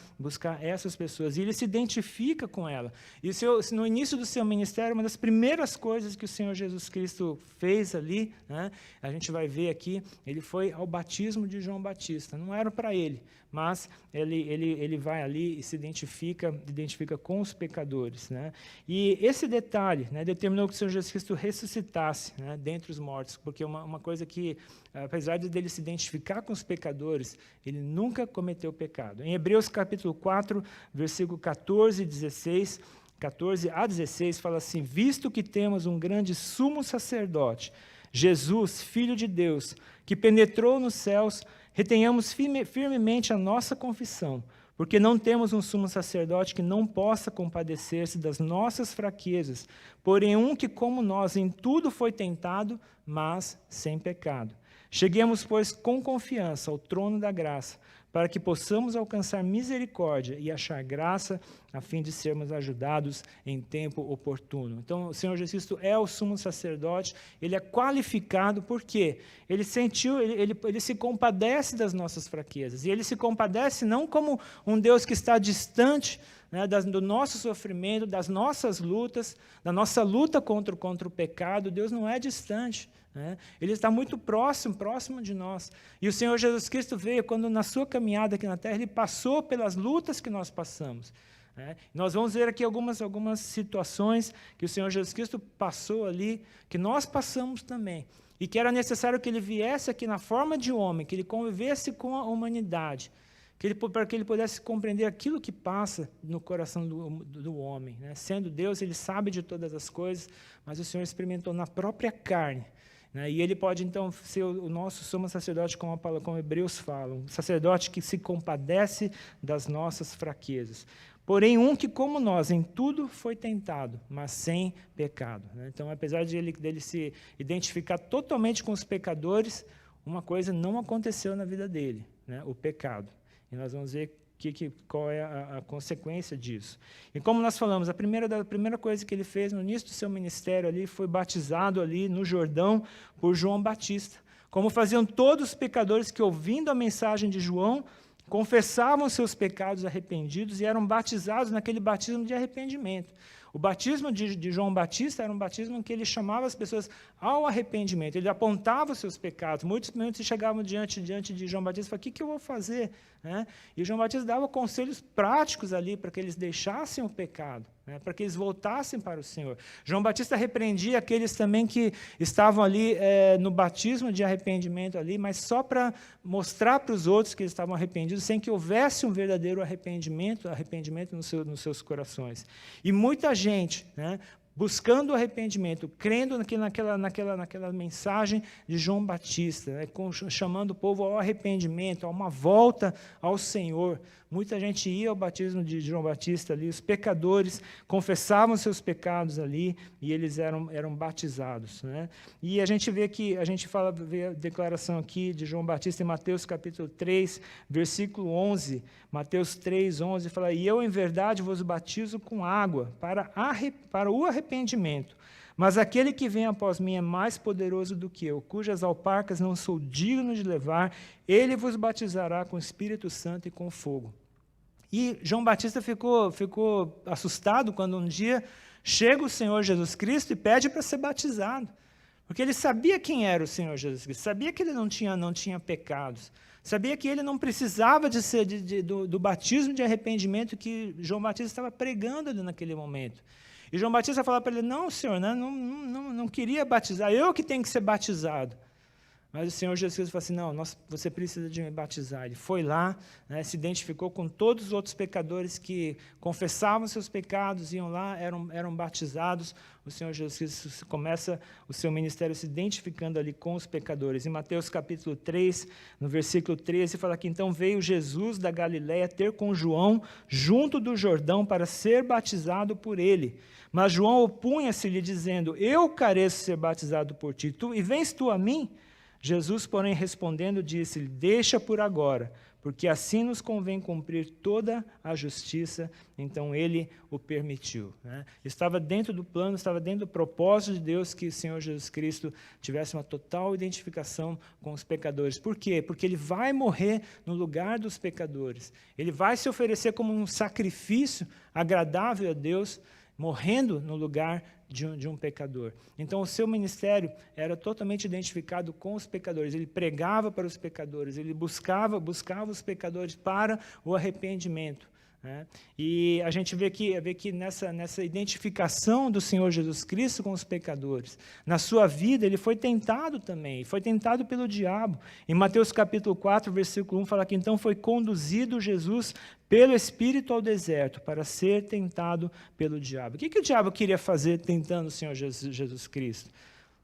Speaker 2: essas pessoas, e ele se identifica com ela. E no início do seu ministério, uma das primeiras coisas que o Senhor Jesus Cristo fez ali, né, a gente vai ver aqui, ele foi ao batismo de João Batista. Não era para ele, mas ele vai ali e se identifica com os pecadores, né? E esse detalhe, né, determinou que o Senhor Jesus Cristo ressuscitasse, né, dentre os mortos, porque uma coisa que, apesar de ele se identificar com os pecadores, ele nunca cometeu pecado. Em Hebreus capítulo 4, versículo 14 a 16, fala assim: visto que temos um grande sumo sacerdote, Jesus, Filho de Deus, que penetrou nos céus, retenhamos firmemente a nossa confissão, porque não temos um sumo sacerdote que não possa compadecer-se das nossas fraquezas, porém um que, como nós, em tudo foi tentado, mas sem pecado. Cheguemos, pois, com confiança ao trono da graça, para que possamos alcançar misericórdia e achar graça, a fim de sermos ajudados em tempo oportuno. Então, o Senhor Jesus Cristo é o sumo sacerdote, ele é qualificado, porque ele se compadece das nossas fraquezas, e ele se compadece não como um Deus que está distante, né, do nosso sofrimento, das nossas lutas, da nossa luta contra o pecado. Deus não é distante, né? Ele está muito próximo de nós. E o Senhor Jesus Cristo veio, quando na sua caminhada aqui na terra, ele passou pelas lutas que nós passamos, né? Nós vamos ver aqui algumas situações que o Senhor Jesus Cristo passou ali, que nós passamos também, e que era necessário que ele viesse aqui na forma de homem, que ele convivesse com a humanidade, para que ele pudesse compreender aquilo que passa no coração do homem, né? Sendo Deus, ele sabe de todas as coisas, mas o Senhor experimentou na própria carne, né? E ele pode, então, ser o nosso sumo sacerdote, como Hebreus fala, um sacerdote que se compadece das nossas fraquezas. Porém, um que, como nós, em tudo foi tentado, mas sem pecado, né? Então, apesar de ele se identificar totalmente com os pecadores, uma coisa não aconteceu na vida dele, né? O pecado. E nós vamos ver qual é a consequência disso. E como nós falamos, a primeira coisa que ele fez no início do seu ministério ali foi batizado ali no Jordão por João Batista, como faziam todos os pecadores que, ouvindo a mensagem de João, confessavam seus pecados arrependidos e eram batizados naquele batismo de arrependimento. O batismo de João Batista era um batismo em que ele chamava as pessoas ao arrependimento, ele apontava os seus pecados. Muitos chegavam diante de João Batista e falavam: o que eu vou fazer? Né? E João Batista dava conselhos práticos ali para que eles deixassem o pecado, né? Para que eles voltassem para o Senhor. João Batista repreendia aqueles também que estavam ali no batismo de arrependimento ali, mas só para mostrar para os outros que eles estavam arrependidos, sem que houvesse um verdadeiro arrependimento nos seus corações. E muita gente, né, buscando o arrependimento, crendo naquela mensagem de João Batista, né, chamando o povo ao arrependimento, a uma volta ao Senhor. Muita gente ia ao batismo de João Batista ali, os pecadores confessavam seus pecados ali e eles eram batizados, né? E a gente vê a declaração aqui de João Batista em Mateus capítulo 3, versículo 11. Mateus 3, 11 fala: e eu em verdade vos batizo com água para o arrependimento, mas aquele que vem após mim é mais poderoso do que eu, cujas alparcas não sou digno de levar, ele vos batizará com o Espírito Santo e com fogo. E João Batista ficou assustado quando um dia chega o Senhor Jesus Cristo e pede para ser batizado, porque ele sabia quem era o Senhor Jesus Cristo, sabia que ele não tinha pecados, sabia que ele não precisava do batismo de arrependimento que João Batista estava pregando ali naquele momento. E João Batista falava para ele: não, Senhor, né, não queria batizar, eu que tenho que ser batizado. Mas o Senhor Jesus Cristo falou assim, não, você precisa de me batizar. Ele foi lá, né, se identificou com todos os outros pecadores que confessavam seus pecados, iam lá, eram batizados. O Senhor Jesus Cristo começa o seu ministério se identificando ali com os pecadores. Em Mateus capítulo 3, no versículo 13, fala que então veio Jesus da Galiléia ter com João junto do Jordão para ser batizado por ele. Mas João opunha-se-lhe dizendo, eu careço ser batizado por ti, e vens tu a mim? Jesus, porém, respondendo, disse-lhe, deixa por agora, porque assim nos convém cumprir toda a justiça. Então, ele o permitiu. Né? Estava dentro do plano, estava dentro do propósito de Deus que o Senhor Jesus Cristo tivesse uma total identificação com os pecadores. Por quê? Porque ele vai morrer no lugar dos pecadores. Ele vai se oferecer como um sacrifício agradável a Deus, morrendo no lugar de um pecador. Então, o seu ministério era totalmente identificado com os pecadores. Ele pregava para os pecadores, ele buscava os pecadores para o arrependimento. Né? E a gente vê que nessa identificação do Senhor Jesus Cristo com os pecadores, na sua vida ele foi tentado também, foi tentado pelo diabo. Em Mateus capítulo 4, versículo 1, fala que então foi conduzido Jesus pelo Espírito ao deserto para ser tentado pelo diabo. O que o diabo queria fazer tentando o Senhor Jesus Cristo?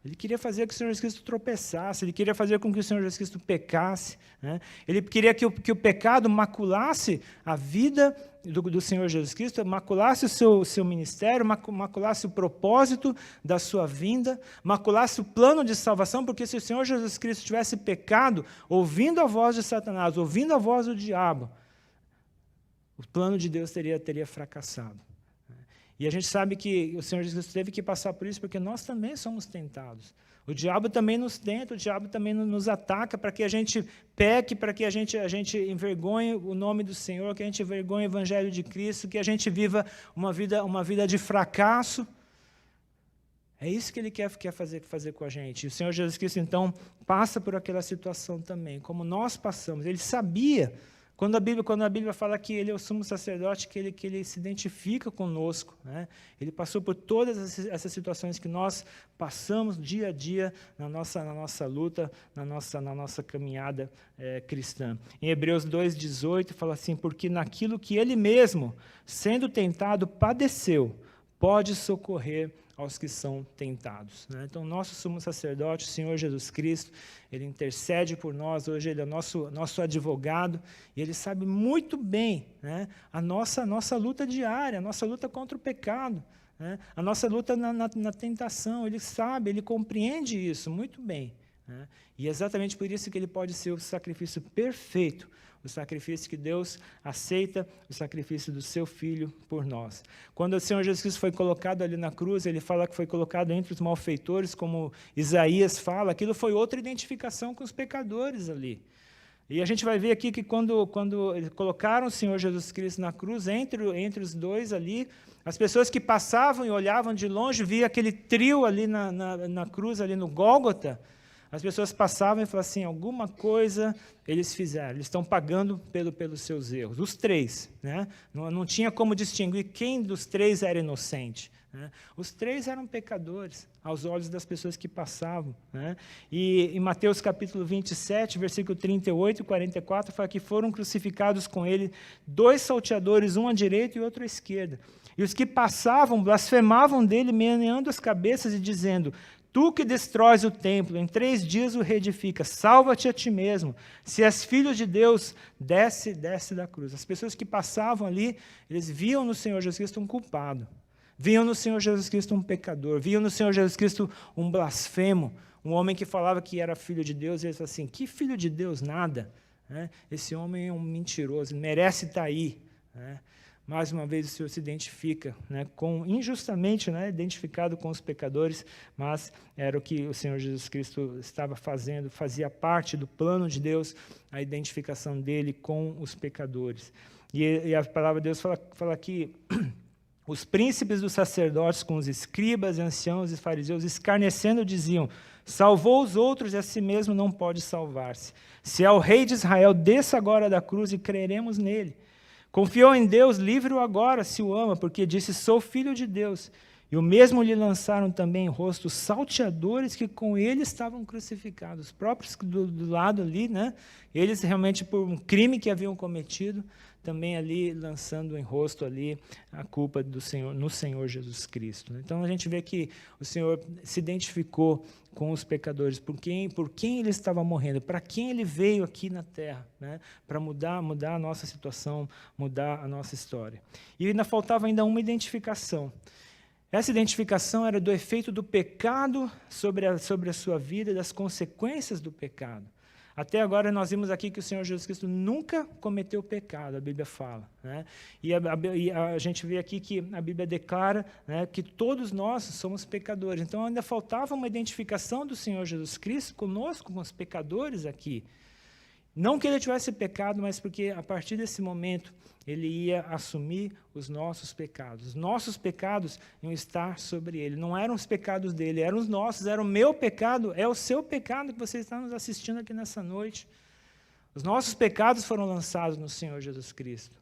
Speaker 2: Ele queria fazer com que o Senhor Jesus Cristo tropeçasse, ele queria fazer com que o Senhor Jesus Cristo pecasse, né? Ele queria que o pecado maculasse a vida do Senhor Jesus Cristo, maculasse o seu ministério, maculasse o propósito da sua vinda, maculasse o plano de salvação, porque se o Senhor Jesus Cristo tivesse pecado, ouvindo a voz de Satanás, ouvindo a voz do diabo, o plano de Deus teria fracassado. E a gente sabe que o Senhor Jesus teve que passar por isso, porque nós também somos tentados. O diabo também nos tenta, o diabo também nos ataca para que a gente peque, para que a gente envergonhe o nome do Senhor, que a gente envergonhe o Evangelho de Cristo, que a gente viva uma vida de fracasso. É isso que ele quer fazer com a gente. E o Senhor Jesus Cristo, então, passa por aquela situação também, como nós passamos. Ele sabia. Quando a Bíblia fala que ele é o sumo sacerdote, que ele se identifica conosco, né? Ele passou por todas essas situações que nós passamos dia a dia na nossa luta, na nossa caminhada cristã. Em Hebreus 2,18 fala assim, porque naquilo que ele mesmo, sendo tentado, padeceu, pode socorrer aos que são tentados. Né? Então, nosso sumo sacerdote, o Senhor Jesus Cristo, ele intercede por nós, hoje ele é nosso advogado, e ele sabe muito bem, né, a nossa luta diária, a nossa luta contra o pecado, né, a nossa luta na tentação. Ele sabe, ele compreende isso muito bem. Né? E é exatamente por isso que ele pode ser o sacrifício perfeito, o sacrifício que Deus aceita, o sacrifício do seu Filho por nós. Quando o Senhor Jesus Cristo foi colocado ali na cruz, ele fala que foi colocado entre os malfeitores, como Isaías fala, aquilo foi outra identificação com os pecadores ali. E a gente vai ver aqui que quando colocaram o Senhor Jesus Cristo na cruz, entre os dois ali, as pessoas que passavam e olhavam de longe, via aquele trio ali na cruz, ali no Gólgota. As pessoas passavam e falavam assim, alguma coisa eles fizeram, eles estão pagando pelos seus erros. Os três, né? Não tinha como distinguir quem dos três era inocente. Né? Os três eram pecadores, aos olhos das pessoas que passavam. Né? E em Mateus capítulo 27, versículo 38 e 44, fala que foram crucificados com ele 2 salteadores, um à direita e outro à esquerda. E os que passavam blasfemavam dele, meneando as cabeças e dizendo, tu que destróis o templo, em 3 dias o reedifica, salva-te a ti mesmo. Se és filho de Deus, desce da cruz. As pessoas que passavam ali, eles viam no Senhor Jesus Cristo um culpado. Viam no Senhor Jesus Cristo um pecador. Viam no Senhor Jesus Cristo um blasfemo. Um homem que falava que era filho de Deus, e eles falavam assim, que filho de Deus? Nada. Esse homem é um mentiroso, ele merece estar aí. Mais uma vez o Senhor se identifica, injustamente, identificado com os pecadores, mas era o que o Senhor Jesus Cristo estava fazendo, fazia parte do plano de Deus, a identificação dele com os pecadores. E a palavra de Deus fala que os príncipes dos sacerdotes com os escribas, anciãos e fariseus, escarnecendo, diziam, salvou os outros e a si mesmo não pode salvar-se. Se é o rei de Israel, desça agora da cruz e creremos nele. Confiou em Deus, livre-o agora, se o ama, porque disse, sou filho de Deus. E o mesmo lhe lançaram também em rosto salteadores que com ele estavam crucificados. Os próprios do lado ali, né? Eles realmente por um crime que haviam cometido, também ali lançando em rosto ali a culpa do Senhor, no Senhor Jesus Cristo. Então a gente vê que o Senhor se identificou com os pecadores, por quem ele estava morrendo, para quem ele veio aqui na terra, né? Para mudar a nossa situação, mudar a nossa história. E ainda faltava uma identificação. Essa identificação era do efeito do pecado sobre a sua vida e das consequências do pecado. Até agora nós vimos aqui que o Senhor Jesus Cristo nunca cometeu pecado, a Bíblia fala, né? E a gente vê aqui que a Bíblia declara, né, que todos nós somos pecadores. Então ainda faltava uma identificação do Senhor Jesus Cristo conosco, com os pecadores aqui. Não que ele tivesse pecado, mas porque a partir desse momento ele ia assumir os nossos pecados. Os nossos pecados iam estar sobre ele. Não eram os pecados dele, eram os nossos, era o meu pecado, é o seu pecado que você está nos assistindo aqui nessa noite. Os nossos pecados foram lançados no Senhor Jesus Cristo.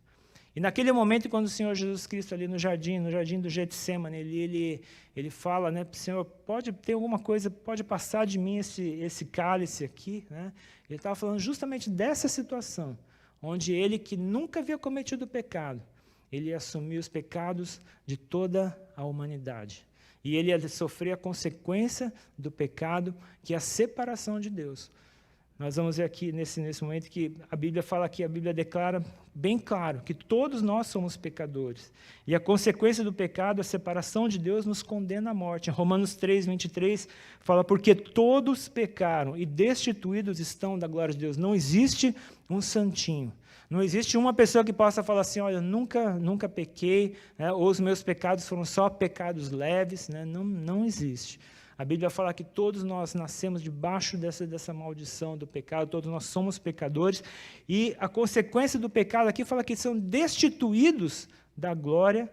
Speaker 2: E naquele momento, quando o Senhor Jesus Cristo ali no jardim do Getsêmani, ele fala, né, Senhor, pode ter alguma coisa, pode passar de mim esse cálice aqui, né? Ele estava falando justamente dessa situação, onde ele, que nunca havia cometido pecado, ele ia assumir os pecados de toda a humanidade. E ele ia sofrer a consequência do pecado, que é a separação de Deus. Nós vamos ver aqui, nesse momento, que a Bíblia fala aqui, a Bíblia declara bem claro que todos nós somos pecadores. E a consequência do pecado, a separação de Deus, nos condena à morte. Em Romanos 3, 23, fala, porque todos pecaram e destituídos estão da glória de Deus. Não existe um santinho. Não existe uma pessoa que possa falar assim, olha, nunca pequei, né, ou os meus pecados foram só pecados leves, né? Não existe. A Bíblia fala que todos nós nascemos debaixo dessa maldição do pecado, todos nós somos pecadores, e a consequência do pecado aqui fala que são destituídos da glória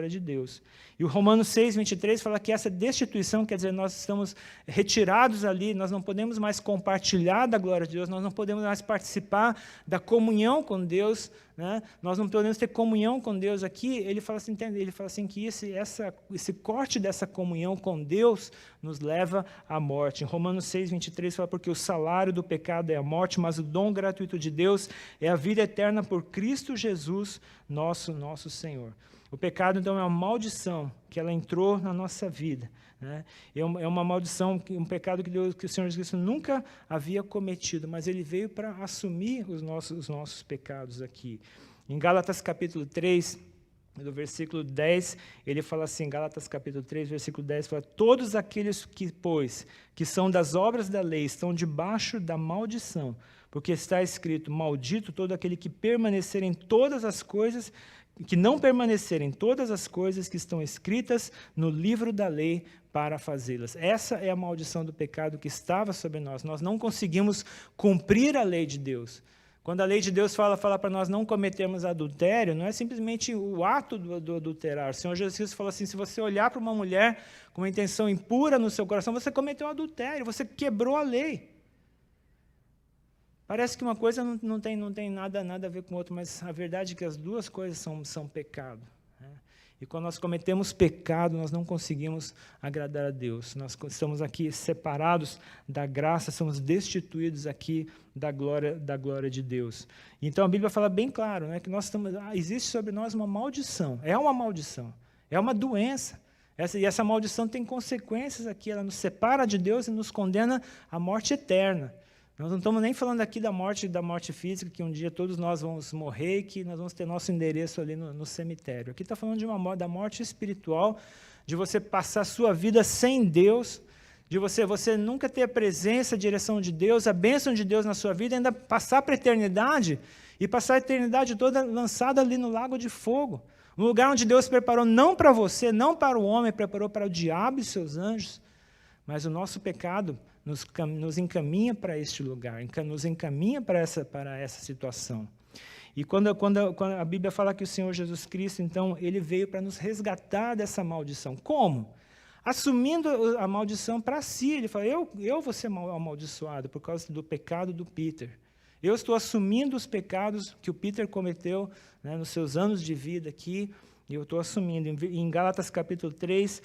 Speaker 2: de Deus. E o Romanos 6, 23 fala que essa destituição, quer dizer, nós estamos retirados ali, nós não podemos mais compartilhar da glória de Deus, nós não podemos mais participar da comunhão com Deus, né? Nós não podemos ter comunhão com Deus aqui. Ele fala assim que esse corte dessa comunhão com Deus nos leva à morte. Em Romanos 6, 23 fala, porque o salário do pecado é a morte, mas o dom gratuito de Deus é a vida eterna por Cristo Jesus, nosso Senhor. O pecado, então, é uma maldição que ela entrou na nossa vida, né? É uma maldição, um pecado que o Senhor Jesus Cristo nunca havia cometido, mas ele veio para assumir os nossos pecados aqui. Em Gálatas capítulo 3, no versículo 10, ele fala assim, Gálatas capítulo 3, versículo 10, fala, todos aqueles que, pois, que são das obras da lei, estão debaixo da maldição, porque está escrito, maldito todo aquele que permanecer em todas as coisas, que não permanecerem todas as coisas que estão escritas no livro da lei para fazê-las. Essa é a maldição do pecado que estava sobre nós. Nós não conseguimos cumprir a lei de Deus. Quando a lei de Deus fala para nós não cometermos adultério, não é simplesmente o ato do adulterar. O Senhor Jesus Cristo falou assim, se você olhar para uma mulher com uma intenção impura no seu coração, você cometeu adultério, você quebrou a lei. Parece que uma coisa não tem nada a ver com a outra, mas a verdade é que as duas coisas são pecado, né? E quando nós cometemos pecado, nós não conseguimos agradar a Deus. Nós estamos aqui separados da graça, somos destituídos aqui da glória de Deus. Então a Bíblia fala bem claro, né, que existe sobre nós uma maldição, é uma doença. Essa maldição tem consequências aqui, ela nos separa de Deus e nos condena à morte eterna. Nós não estamos nem falando aqui da morte física, que um dia todos nós vamos morrer e que nós vamos ter nosso endereço ali no cemitério. Aqui está falando da morte espiritual, de você passar a sua vida sem Deus, de você nunca ter a presença, a direção de Deus, a bênção de Deus na sua vida, ainda passar para a eternidade, e passar a eternidade toda lançada ali no lago de fogo. Um lugar onde Deus preparou não para você, não para o homem, preparou para o diabo e seus anjos. Mas o nosso pecado nos encaminha para este lugar, nos encaminha para essa situação. E quando a Bíblia fala que o Senhor Jesus Cristo, então, ele veio para nos resgatar dessa maldição. Como? Assumindo a maldição para si. Ele fala, eu vou ser amaldiçoado por causa do pecado do Peter. Eu estou assumindo os pecados que o Peter cometeu, né, nos seus anos de vida aqui, e eu estou assumindo, em Gálatas capítulo 3,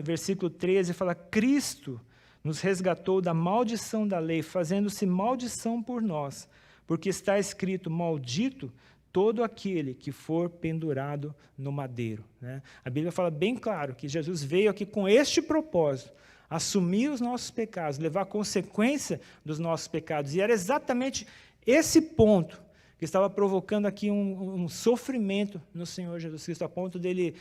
Speaker 2: versículo 13, fala: Cristo nos resgatou da maldição da lei, fazendo-se maldição por nós, porque está escrito: maldito todo aquele que for pendurado no madeiro. Né? A Bíblia fala bem claro que Jesus veio aqui com este propósito: assumir os nossos pecados, levar a consequência dos nossos pecados. E era exatamente esse ponto que estava provocando aqui um sofrimento no Senhor Jesus Cristo, a ponto de ele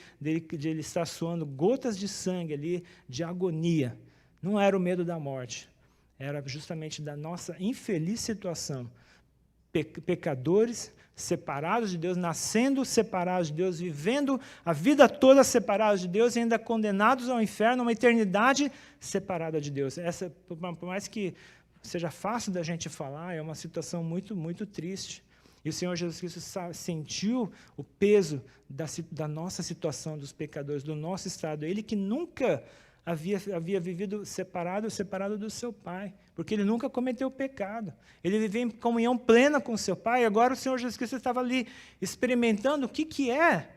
Speaker 2: estar suando gotas de sangue ali, de agonia. Não era o medo da morte, era justamente da nossa infeliz situação. Pecadores, separados de Deus, nascendo separados de Deus, vivendo a vida toda separados de Deus e ainda condenados ao inferno, uma eternidade separada de Deus. Essa, por mais que seja fácil da gente falar, é uma situação muito, muito triste. E o Senhor Jesus Cristo sentiu o peso da nossa situação, dos pecadores, do nosso estado. Ele que nunca havia vivido separado do seu Pai, porque ele nunca cometeu pecado. Ele vivia em comunhão plena com o seu Pai, e agora o Senhor Jesus Cristo estava ali experimentando o que é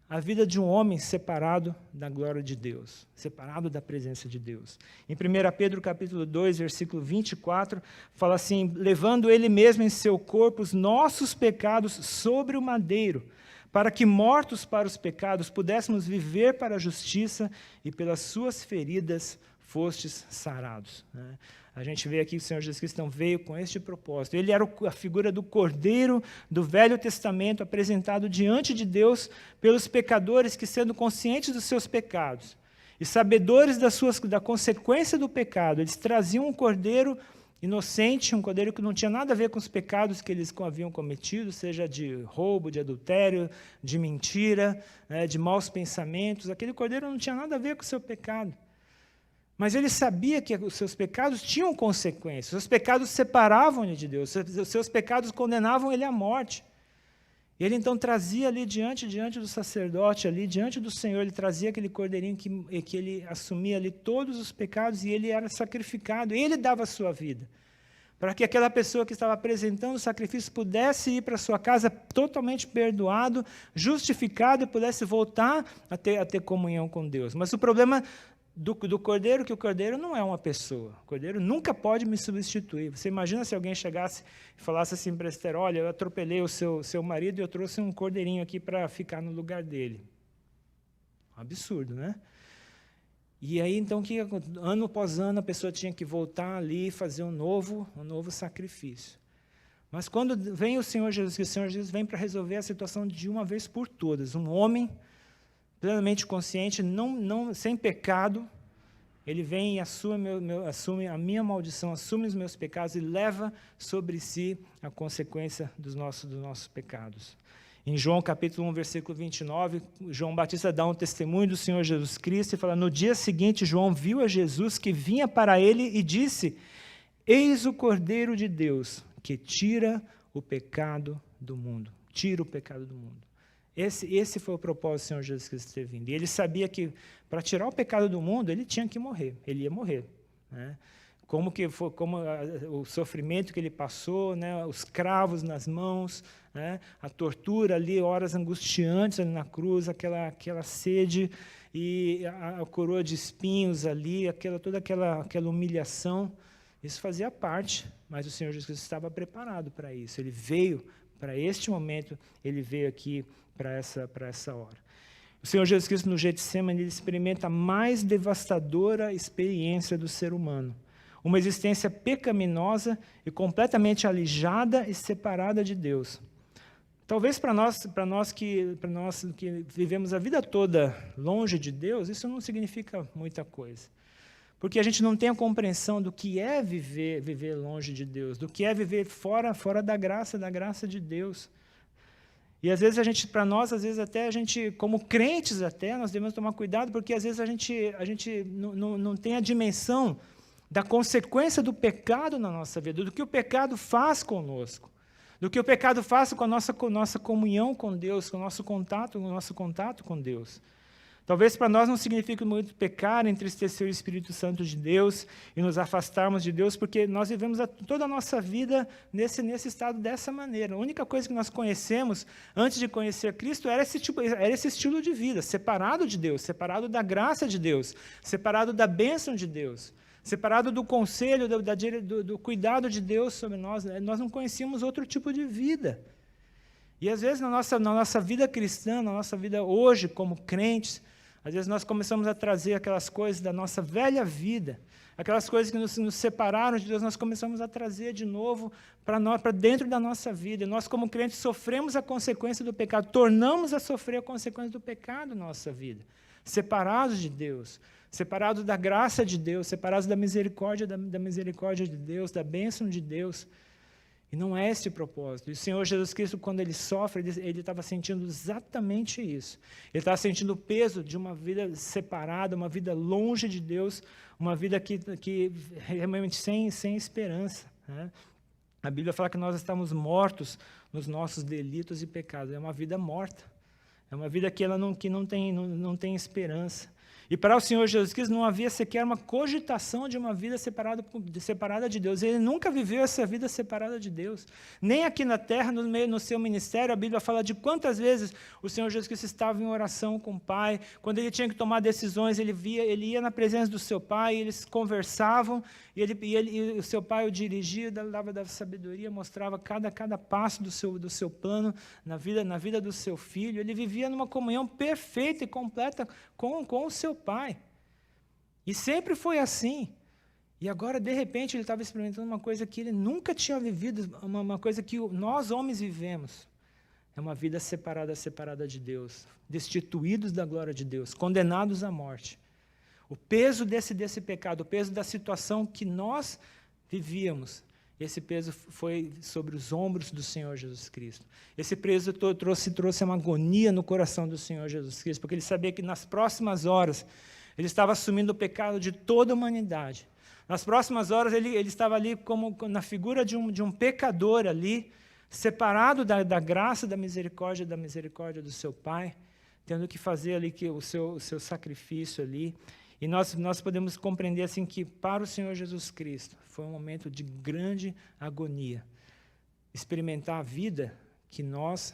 Speaker 2: a vida de um homem separado da glória de Deus, separado da presença de Deus. Em 1 Pedro capítulo 2, versículo 24, fala assim: levando ele mesmo em seu corpo os nossos pecados sobre o madeiro, para que, mortos para os pecados, pudéssemos viver para a justiça, e pelas suas feridas fostes sarados. Né? A gente vê aqui que o Senhor Jesus Cristo veio com este propósito. Ele era a figura do Cordeiro do Velho Testamento, apresentado diante de Deus pelos pecadores que, sendo conscientes dos seus pecados e sabedores da consequência do pecado, eles traziam um Cordeiro inocente, um cordeiro que não tinha nada a ver com os pecados que eles haviam cometido, seja de roubo, de adultério, de mentira, de maus pensamentos. Aquele cordeiro não tinha nada a ver com o seu pecado. Mas ele sabia que os seus pecados tinham consequências. Os seus pecados separavam-lhe de Deus. Os seus pecados condenavam ele à morte. E ele então trazia ali diante do sacerdote, ali diante do Senhor, ele trazia aquele cordeirinho que ele assumia ali todos os pecados, e ele era sacrificado, ele dava a sua vida, para que aquela pessoa que estava apresentando o sacrifício pudesse ir para a sua casa totalmente perdoado, justificado, e pudesse voltar a ter comunhão com Deus. Mas o problema do cordeiro, que o cordeiro não é uma pessoa. O cordeiro nunca pode me substituir. Você imagina se alguém chegasse e falasse assim para Esther: olha, eu atropelei o seu marido e eu trouxe um cordeirinho aqui para ficar no lugar dele. Um absurdo, né? E aí, então, ano após ano, a pessoa tinha que voltar ali e fazer um novo sacrifício. Mas quando vem o Senhor Jesus, o Senhor Jesus vem para resolver a situação de uma vez por todas. Um homem plenamente consciente, sem pecado, ele vem e assume a minha maldição, assume os meus pecados e leva sobre si a consequência dos nossos pecados. Em João capítulo 1, versículo 29, João Batista dá um testemunho do Senhor Jesus Cristo e fala: no dia seguinte, João viu a Jesus que vinha para ele e disse: eis o Cordeiro de Deus que tira o pecado do mundo. Tira o pecado do mundo. Esse foi o propósito do Senhor Jesus Cristo ter vindo. E ele sabia que, para tirar o pecado do mundo, ele tinha que morrer. Ele ia morrer. Né? Como o sofrimento que ele passou, né? Os cravos nas mãos, né? A tortura ali, horas angustiantes ali na cruz, aquela sede, e a coroa de espinhos ali, toda aquela humilhação. Isso fazia parte, mas o Senhor Jesus Cristo estava preparado para isso. Ele veio para este momento, ele veio aqui para essa hora. O Senhor Jesus Cristo, no Getsemane, ele experimenta a mais devastadora experiência do ser humano. Uma existência pecaminosa e completamente alijada e separada de Deus. Talvez para nós que vivemos a vida toda longe de Deus, isso não significa muita coisa. Porque a gente não tem a compreensão do que é viver longe de Deus, do que é viver fora da graça de Deus. E às vezes para nós, como crentes até, nós devemos tomar cuidado, porque às vezes a gente não tem a dimensão da consequência do pecado na nossa vida, do que o pecado faz conosco, do que o pecado faz com a nossa comunhão com Deus, com o nosso contato com Deus. Talvez para nós não signifique muito pecar, entristecer o Espírito Santo de Deus e nos afastarmos de Deus, porque nós vivemos toda a nossa vida nesse estado dessa maneira. A única coisa que nós conhecemos antes de conhecer Cristo era esse estilo de vida, separado de Deus, separado da graça de Deus, separado da bênção de Deus, separado do conselho, do cuidado de Deus sobre nós. Nós não conhecíamos outro tipo de vida. E às vezes na nossa vida cristã, na nossa vida hoje como crentes, às vezes nós começamos a trazer aquelas coisas da nossa velha vida, aquelas coisas que nos separaram de Deus, nós começamos a trazer de novo para dentro da nossa vida. E nós, como crentes, sofremos a consequência do pecado, tornamos a sofrer a consequência do pecado na nossa vida, separados de Deus, separados da graça de Deus, separados da misericórdia de Deus, da bênção de Deus. E não é esse o propósito. E o Senhor Jesus Cristo, quando Ele sofre, Ele estava sentindo exatamente isso. Ele estava sentindo o peso de uma vida separada, uma vida longe de Deus, uma vida que realmente sem esperança, né? A Bíblia fala que nós estamos mortos nos nossos delitos e pecados. É uma vida morta. É uma vida que não tem esperança. E para o Senhor Jesus Cristo não havia sequer uma cogitação de uma vida separada de Deus. Ele nunca viveu essa vida separada de Deus. Nem aqui na terra, no seu ministério, a Bíblia fala de quantas vezes o Senhor Jesus Cristo estava em oração com o Pai. Quando ele tinha que tomar decisões, ele ia na presença do seu Pai, eles conversavam, e o seu Pai o dirigia, dava sabedoria, mostrava cada passo do seu plano na vida do seu filho. Ele vivia numa comunhão perfeita e completa com o seu Pai. E sempre foi assim. E agora, de repente, ele estava experimentando uma coisa que ele nunca tinha vivido, uma coisa que nós, homens, vivemos. É uma vida separada de Deus, destituídos da glória de Deus, condenados à morte. O peso desse pecado, o peso da situação que nós vivíamos, esse peso foi sobre os ombros do Senhor Jesus Cristo. Esse peso trouxe uma agonia no coração do Senhor Jesus Cristo, porque ele sabia que nas próximas horas ele estava assumindo o pecado de toda a humanidade. Nas próximas horas ele estava ali como na figura de um pecador ali, separado da graça, da misericórdia do seu Pai, tendo que fazer ali o seu sacrifício ali. E nós podemos compreender assim que para o Senhor Jesus Cristo foi um momento de grande agonia, experimentar a vida que nós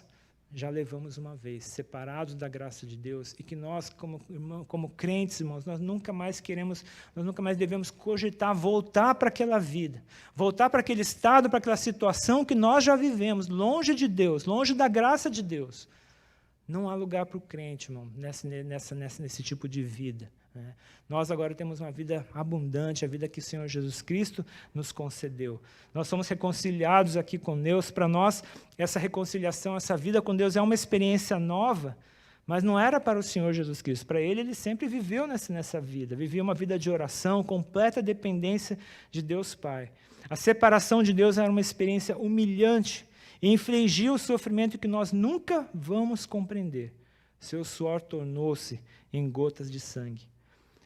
Speaker 2: já levamos uma vez, separados da graça de Deus, e que nós, como crentes, irmãos, nós nunca mais devemos cogitar voltar para aquela vida, voltar para aquele estado, para aquela situação que nós já vivemos, longe de Deus, longe da graça de Deus. Não há lugar para o crente, irmão, nesse tipo de vida. Né? Nós agora temos uma vida abundante, a vida que o Senhor Jesus Cristo nos concedeu. Nós somos reconciliados aqui com Deus. Para nós, essa reconciliação, essa vida com Deus é uma experiência nova, mas não era para o Senhor Jesus Cristo. Para ele sempre viveu nessa vida, vivia uma vida de oração, completa dependência de Deus Pai. A separação de Deus era uma experiência humilhante e infligiu o sofrimento que nós nunca vamos compreender. Seu suor tornou-se em gotas de sangue.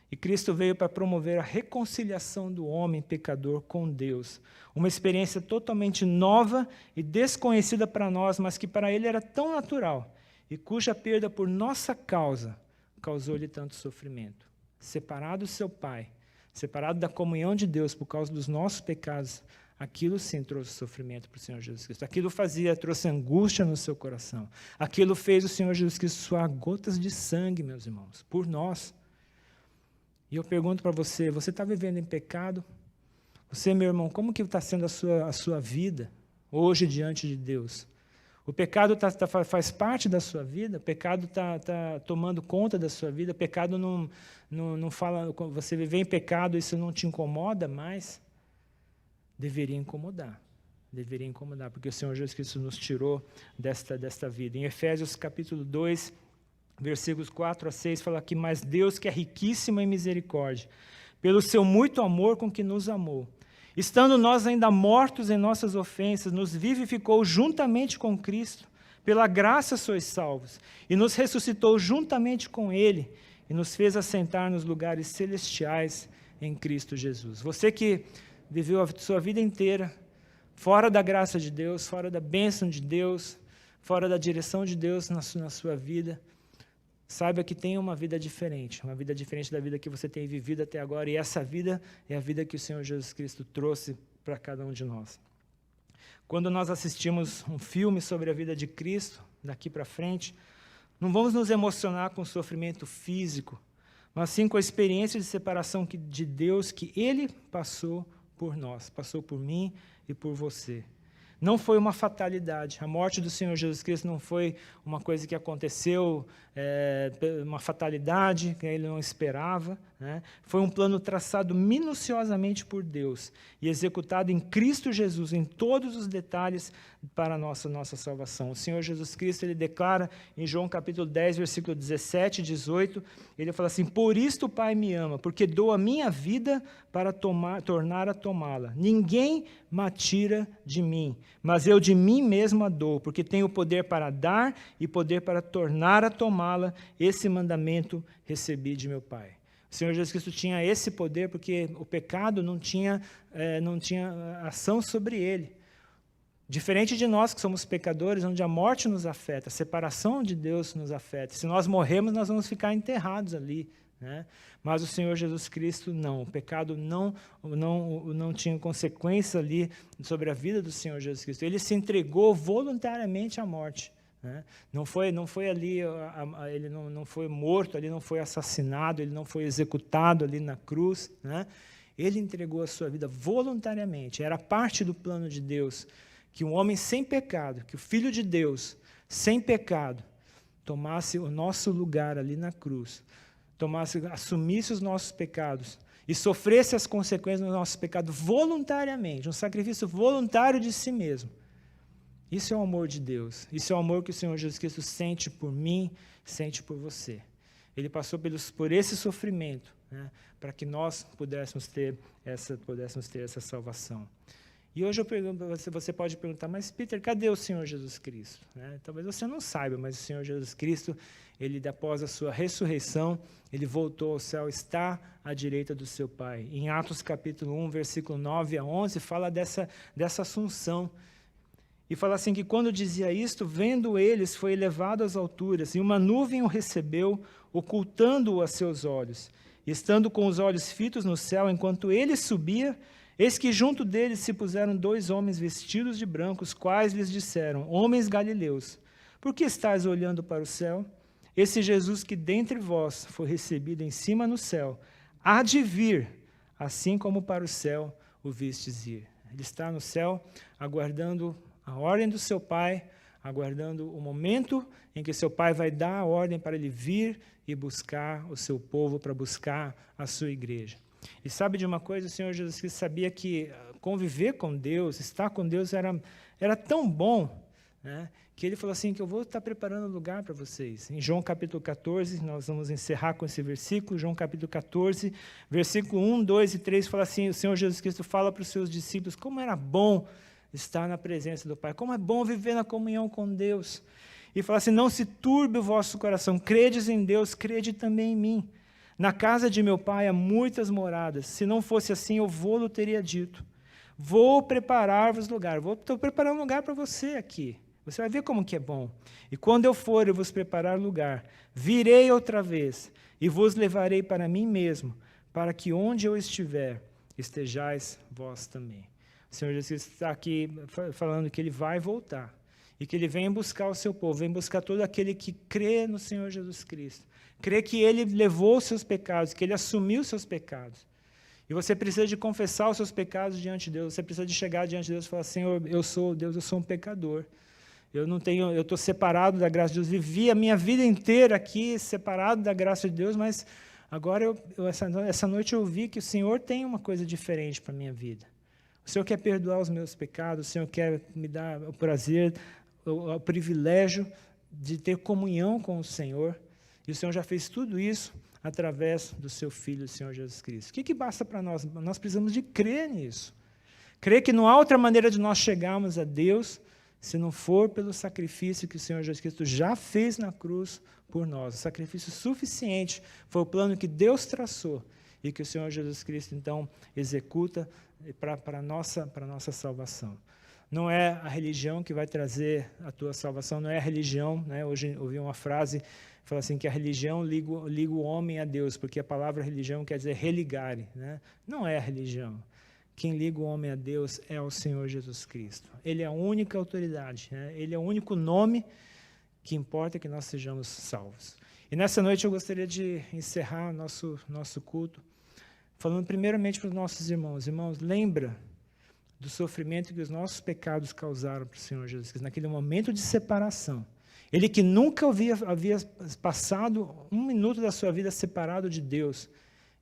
Speaker 2: E Cristo veio para promover a reconciliação do homem pecador com Deus. Uma experiência totalmente nova e desconhecida para nós, mas que para ele era tão natural, e cuja perda por nossa causa causou-lhe tanto sofrimento. Separado do seu Pai, separado da comunhão de Deus por causa dos nossos pecados, aquilo sim trouxe sofrimento para o Senhor Jesus Cristo. Aquilo trouxe angústia no seu coração. Aquilo fez o Senhor Jesus Cristo suar gotas de sangue, meus irmãos, por nós. E eu pergunto para você, você está vivendo em pecado? Você, meu irmão, como que está sendo a sua vida hoje diante de Deus? O pecado faz parte da sua vida? O pecado está tomando conta da sua vida? O pecado não fala, você viver em pecado, isso não te incomoda mais? Deveria incomodar, porque o Senhor Jesus Cristo nos tirou desta vida. Em Efésios capítulo 2, versículos 4 a 6, fala que mas Deus, que é riquíssimo em misericórdia, pelo seu muito amor com que nos amou, estando nós ainda mortos em nossas ofensas, nos vivificou juntamente com Cristo, pela graça sois salvos, e nos ressuscitou juntamente com Ele, e nos fez assentar nos lugares celestiais em Cristo Jesus. Você que viveu a sua vida inteira fora da graça de Deus, fora da bênção de Deus, fora da direção de Deus na sua vida, saiba que tem uma vida diferente da vida que você tem vivido até agora, e essa vida é a vida que o Senhor Jesus Cristo trouxe para cada um de nós. Quando nós assistimos um filme sobre a vida de Cristo, daqui para frente, não vamos nos emocionar com o sofrimento físico, mas sim com a experiência de separação de Deus que Ele passou por nós, passou por mim e por você. Não foi uma fatalidade. A morte do Senhor Jesus Cristo não foi uma coisa que aconteceu, uma fatalidade que Ele não esperava, né? Foi um plano traçado minuciosamente por Deus e executado em Cristo Jesus, em todos os detalhes para a nossa salvação. O Senhor Jesus Cristo, Ele declara em João capítulo 10, versículo 17 e 18, Ele fala assim: por isto o Pai me ama, porque dou a minha vida para tornar a tomá-la. Ninguém me tira de mim, mas eu de mim mesmo a dou, porque tenho poder para dar e poder para tornar a tomá-la. Esse mandamento recebi de meu Pai. O Senhor Jesus Cristo tinha esse poder porque o pecado não tinha ação sobre ele. Diferente de nós que somos pecadores, onde a morte nos afeta, a separação de Deus nos afeta. Se nós morrermos, nós vamos ficar enterrados ali, né? Mas o Senhor Jesus Cristo não. O pecado não tinha consequência ali sobre a vida do Senhor Jesus Cristo. Ele se entregou voluntariamente à morte, né? Não foi ali, ele não foi morto, ele não foi assassinado, ele não foi executado ali na cruz, né? Ele entregou a sua vida voluntariamente. Era parte do plano de Deus que um homem sem pecado, que o Filho de Deus, sem pecado, tomasse o nosso lugar ali na cruz, assumisse os nossos pecados e sofresse as consequências dos nossos pecados voluntariamente, um sacrifício voluntário de si mesmo. Isso é o amor de Deus, isso é o amor que o Senhor Jesus Cristo sente por mim, sente por você. Ele passou por esse sofrimento, né, para que nós pudéssemos ter essa salvação. E hoje eu pergunto para você pode perguntar, mas Peter, cadê o Senhor Jesus Cristo? Né? Talvez você não saiba, mas o Senhor Jesus Cristo, ele após a sua ressurreição, ele voltou ao céu, está à direita do seu Pai. Em Atos capítulo 1, versículo 9 a 11, fala dessa assunção. E fala assim que quando dizia isto, vendo eles, foi elevado às alturas, e uma nuvem o recebeu, ocultando-o a seus olhos. E estando com os olhos fitos no céu, enquanto ele subia, eis que junto deles se puseram 2 homens vestidos de branco, os quais lhes disseram: homens galileus, por que estáis olhando para o céu? Esse Jesus que dentre vós foi recebido em cima no céu, há de vir, assim como para o céu o vistes ir. Ele está no céu, aguardando a ordem do seu Pai, aguardando o momento em que seu Pai vai dar a ordem para ele vir e buscar o seu povo, para buscar a sua igreja. E sabe de uma coisa? O Senhor Jesus Cristo sabia que conviver com Deus, estar com Deus era tão bom, né, que ele falou assim, que eu vou estar preparando lugar para vocês. Em João capítulo 14, nós vamos encerrar com esse versículo, João capítulo 14, versículo 1, 2 e 3, fala assim, o Senhor Jesus Cristo fala para os seus discípulos como era bom estar na presença do Pai, como é bom viver na comunhão com Deus. E fala assim, não se turbe o vosso coração, credes em Deus, crede também em mim. Na casa de meu Pai há muitas moradas, se não fosse assim eu vou-lo teria dito. Vou preparar-vos lugar, estou preparando um lugar para você aqui. Você vai ver como que é bom. E quando eu for e vos preparar lugar, virei outra vez e vos levarei para mim mesmo, para que onde eu estiver, estejais vós também. O Senhor Jesus está aqui falando que Ele vai voltar e que Ele vem buscar o seu povo, vem buscar todo aquele que crê no Senhor Jesus Cristo, crê que Ele levou os seus pecados, que Ele assumiu os seus pecados. E você precisa de confessar os seus pecados diante de Deus, você precisa de chegar diante de Deus e falar, Senhor, eu sou Deus, eu sou um pecador. Eu estou separado da graça de Deus, vivi a minha vida inteira aqui separado da graça de Deus, mas agora essa noite eu vi que o Senhor tem uma coisa diferente para a minha vida. O Senhor quer perdoar os meus pecados, o Senhor quer me dar o prazer, o privilégio de ter comunhão com o Senhor, e o Senhor já fez tudo isso através do seu Filho, o Senhor Jesus Cristo. O que basta para nós? Nós precisamos de crer nisso. Crer que não há outra maneira de nós chegarmos a Deus se não for pelo sacrifício que o Senhor Jesus Cristo já fez na cruz por nós. O sacrifício suficiente foi o plano que Deus traçou e que o Senhor Jesus Cristo, então, executa para a nossa salvação. Não é a religião que vai trazer a tua salvação, não é a religião, né? Hoje eu ouvi uma frase fala assim que a religião liga o homem a Deus, porque a palavra religião quer dizer religare, né? Não é a religião. Quem liga o homem a Deus é o Senhor Jesus Cristo. Ele é a única autoridade, né? Ele é o único nome que importa que nós sejamos salvos. E nessa noite eu gostaria de encerrar nosso culto falando primeiramente para os nossos irmãos. Irmãos, lembra do sofrimento que os nossos pecados causaram para o Senhor Jesus Cristo, naquele momento de separação. Ele que nunca havia passado um minuto da sua vida separado de Deus,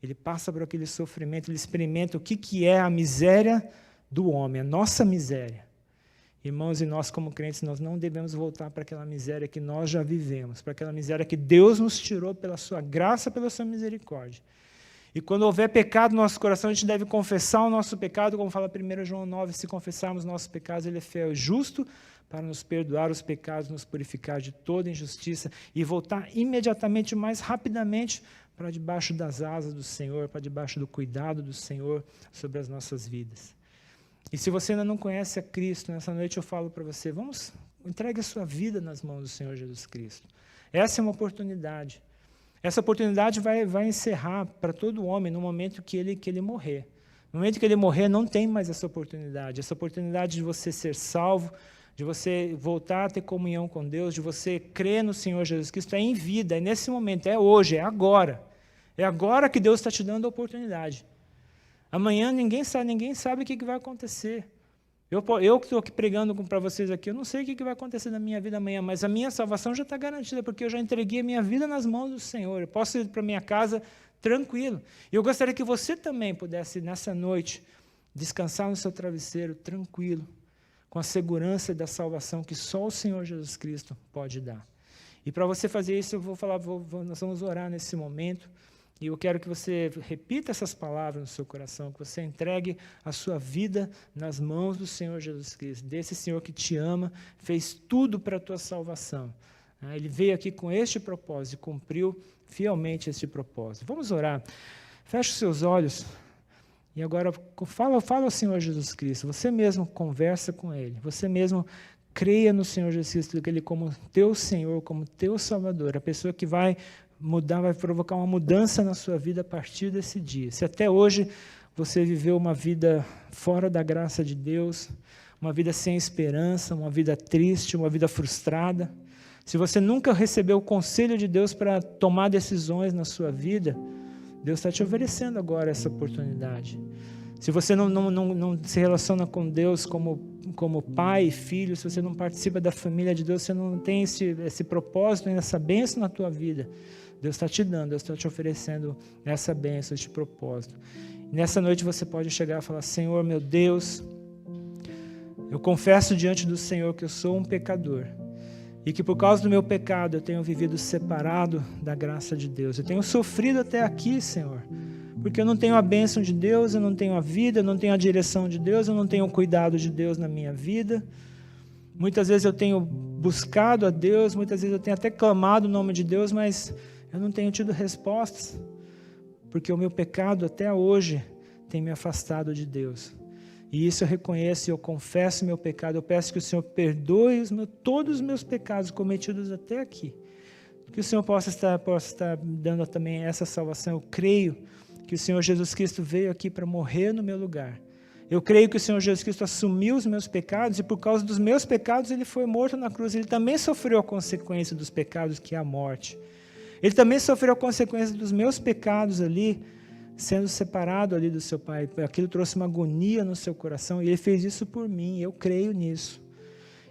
Speaker 2: ele passa por aquele sofrimento, ele experimenta o que é a miséria do homem, a nossa miséria. Irmãos, e nós como crentes, nós não devemos voltar para aquela miséria que nós já vivemos, para aquela miséria que Deus nos tirou pela sua graça, pela sua misericórdia. E quando houver pecado no nosso coração, a gente deve confessar o nosso pecado, como fala 1 João 9, se confessarmos nossos pecados, ele é fiel e justo para nos perdoar os pecados, nos purificar de toda injustiça e voltar imediatamente, mais rapidamente, para debaixo das asas do Senhor, para debaixo do cuidado do Senhor sobre as nossas vidas. E se você ainda não conhece a Cristo, nessa noite eu falo para você, entregue a sua vida nas mãos do Senhor Jesus Cristo. Essa é uma oportunidade. Essa oportunidade vai encerrar para todo homem no momento que ele morrer. No momento que ele morrer, não tem mais essa oportunidade. Essa oportunidade de você ser salvo, de você voltar a ter comunhão com Deus, de você crer no Senhor Jesus Cristo, é em vida, é nesse momento, é hoje, é agora. É agora que Deus está te dando a oportunidade. Amanhã ninguém sabe o que vai acontecer. Eu que estou aqui pregando para vocês aqui, eu não sei o que vai acontecer na minha vida amanhã, mas a minha salvação já está garantida, porque eu já entreguei a minha vida nas mãos do Senhor. Eu posso ir para a minha casa tranquilo. E eu gostaria que você também pudesse, nessa noite, descansar no seu travesseiro, tranquilo, com a segurança da salvação que só o Senhor Jesus Cristo pode dar. E para você fazer isso, eu vou falar, nós vamos orar nesse momento, e eu quero que você repita essas palavras no seu coração, que você entregue a sua vida nas mãos do Senhor Jesus Cristo, desse Senhor que te ama, fez tudo para a tua salvação. Ele veio aqui com este propósito e cumpriu fielmente este propósito. Vamos orar. Feche os seus olhos e agora fala ao Senhor Jesus Cristo. Você mesmo conversa com Ele. Você mesmo creia no Senhor Jesus Cristo, Ele como teu Senhor, como teu Salvador, a pessoa que vai mudar, vai provocar uma mudança na sua vida a partir desse dia. Se até hoje você viveu uma vida fora da graça de Deus, uma vida sem esperança, uma vida triste, uma vida frustrada, se você nunca recebeu o conselho de Deus para tomar decisões na sua vida, Deus está te oferecendo agora essa oportunidade. Se você não se relaciona com Deus como pai e filho, se você não participa da família de Deus, você não tem esse propósito, essa bênção na tua vida, Deus está te dando, Deus está te oferecendo essa bênção, esse propósito. E nessa noite você pode chegar e falar, Senhor, meu Deus, eu confesso diante do Senhor que eu sou um pecador e que por causa do meu pecado eu tenho vivido separado da graça de Deus. Eu tenho sofrido até aqui, Senhor, porque eu não tenho a bênção de Deus, eu não tenho a vida, eu não tenho a direção de Deus, eu não tenho o cuidado de Deus na minha vida. Muitas vezes eu tenho buscado a Deus, muitas vezes eu tenho até clamado o nome de Deus, mas eu não tenho tido respostas, porque o meu pecado até hoje tem me afastado de Deus. E isso eu reconheço, eu confesso meu pecado, eu peço que o Senhor perdoe todos os meus pecados cometidos até aqui. Que o Senhor possa estar dando também essa salvação. Eu creio que o Senhor Jesus Cristo veio aqui para morrer no meu lugar. Eu creio que o Senhor Jesus Cristo assumiu os meus pecados e por causa dos meus pecados ele foi morto na cruz. Ele também sofreu a consequência dos pecados, que é a morte. Ele também sofreu a consequência dos meus pecados ali, sendo separado ali do seu Pai. Aquilo trouxe uma agonia no seu coração e Ele fez isso por mim, eu creio nisso.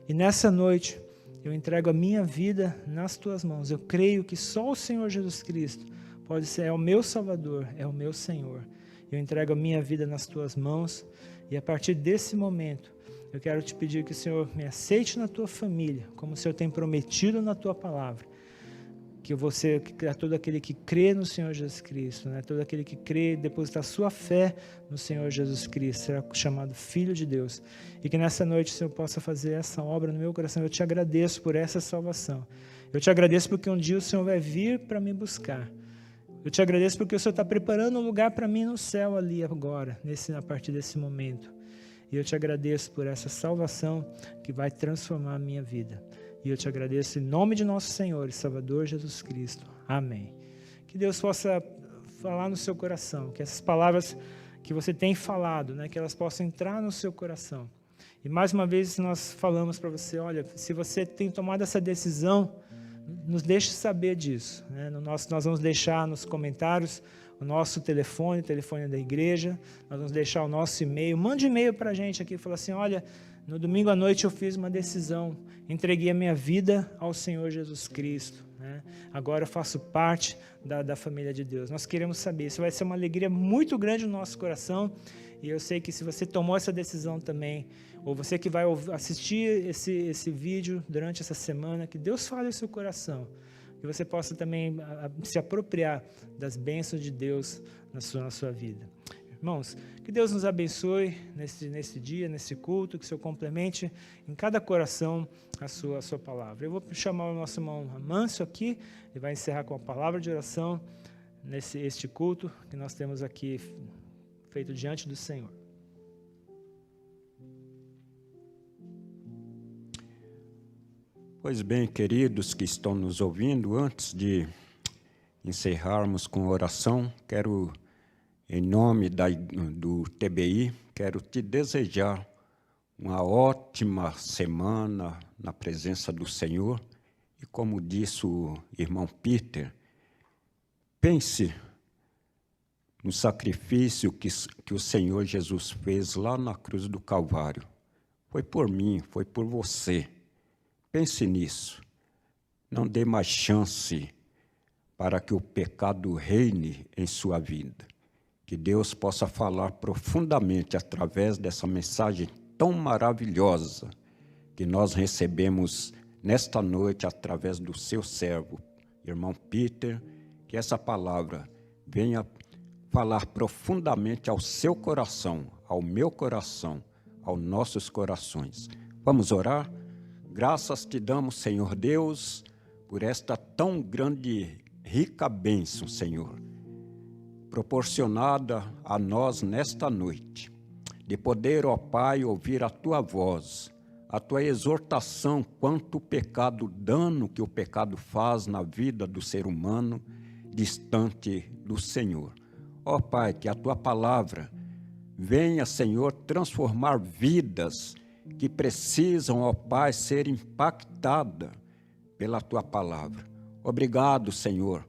Speaker 2: E nessa noite, eu entrego a minha vida nas Tuas mãos. Eu creio que só o Senhor Jesus Cristo pode ser, é o meu Salvador, é o meu Senhor. Eu entrego a minha vida nas Tuas mãos e a partir desse momento, eu quero te pedir que o Senhor me aceite na Tua família, como o Senhor tem prometido na Tua palavra. Que todo aquele que crê no Senhor Jesus Cristo, né? Todo aquele que crê, depositar sua fé no Senhor Jesus Cristo, será chamado Filho de Deus. E que nessa noite o Senhor possa fazer essa obra no meu coração. Eu te agradeço por essa salvação. Eu te agradeço porque um dia o Senhor vai vir para me buscar. Eu te agradeço porque o Senhor está preparando um lugar para mim no céu ali agora, a partir desse momento. E eu te agradeço por essa salvação que vai transformar a minha vida. E eu te agradeço em nome de nosso Senhor e Salvador Jesus Cristo. Amém. Que Deus possa falar no seu coração, que essas palavras que você tem falado, né, que elas possam entrar no seu coração. E mais uma vez nós falamos para você, olha, se você tem tomado essa decisão, nos deixe saber disso. Né? Nós vamos deixar nos comentários o nosso telefone, o telefone da igreja, nós vamos deixar o nosso e-mail. Mande e-mail para a gente aqui, fala assim, olha, no domingo à noite eu fiz uma decisão, entreguei a minha vida ao Senhor Jesus Cristo. Né? Agora eu faço parte da família de Deus. Nós queremos saber, isso vai ser uma alegria muito grande no nosso coração, e eu sei que se você tomou essa decisão também, ou você que vai assistir esse vídeo durante essa semana, que Deus fale ao seu coração, que você possa também se apropriar das bênçãos de Deus na sua vida. Irmãos, que Deus nos abençoe nesse dia, nesse culto, que o Senhor complemente em cada coração a sua palavra. Eu vou chamar o nosso irmão Amâncio aqui, ele vai encerrar com a palavra de oração este culto que nós temos aqui feito diante do Senhor.
Speaker 1: Pois bem, queridos que estão nos ouvindo, antes de encerrarmos com oração, quero, em nome do TBI, quero te desejar uma ótima semana na presença do Senhor. E como disse o irmão Peter, pense no sacrifício que o Senhor Jesus fez lá na cruz do Calvário. Foi por mim, foi por você. Pense nisso. Não dê mais chance para que o pecado reine em sua vida. Que Deus possa falar profundamente através dessa mensagem tão maravilhosa que nós recebemos nesta noite através do seu servo, irmão Peter, que essa palavra venha falar profundamente ao seu coração, ao meu coração, aos nossos corações. Vamos orar? Graças te damos, Senhor Deus, por esta tão grande, rica bênção, Senhor, proporcionada a nós nesta noite, de poder, ó Pai, ouvir a Tua voz, a Tua exortação quanto o pecado, o dano que o pecado faz na vida do ser humano, distante do Senhor. Ó Pai, que a Tua palavra venha, Senhor, transformar vidas que precisam, ó Pai, ser impactada pela Tua palavra. Obrigado, Senhor,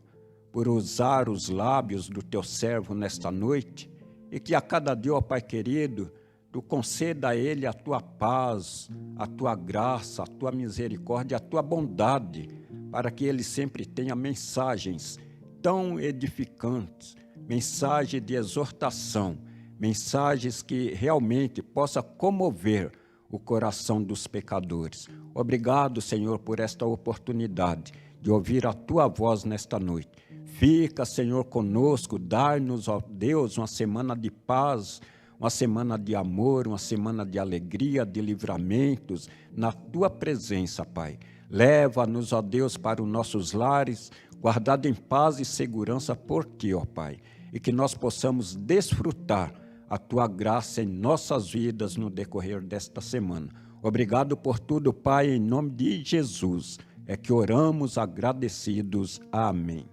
Speaker 1: por usar os lábios do Teu servo nesta noite, e que a cada dia, ó Pai querido, Tu conceda a ele a Tua paz, a Tua graça, a Tua misericórdia, a Tua bondade, para que ele sempre tenha mensagens tão edificantes, mensagens de exortação, mensagens que realmente possa comover o coração dos pecadores. Obrigado, Senhor, por esta oportunidade de ouvir a Tua voz nesta noite. Fica, Senhor, conosco, dai-nos, ó Deus, uma semana de paz, uma semana de amor, uma semana de alegria, de livramentos, na Tua presença, Pai. Leva-nos, ó Deus, para os nossos lares, guardado em paz e segurança por Ti, ó Pai, e que nós possamos desfrutar a Tua graça em nossas vidas no decorrer desta semana. Obrigado por tudo, Pai, em nome de Jesus, é que oramos agradecidos. Amém.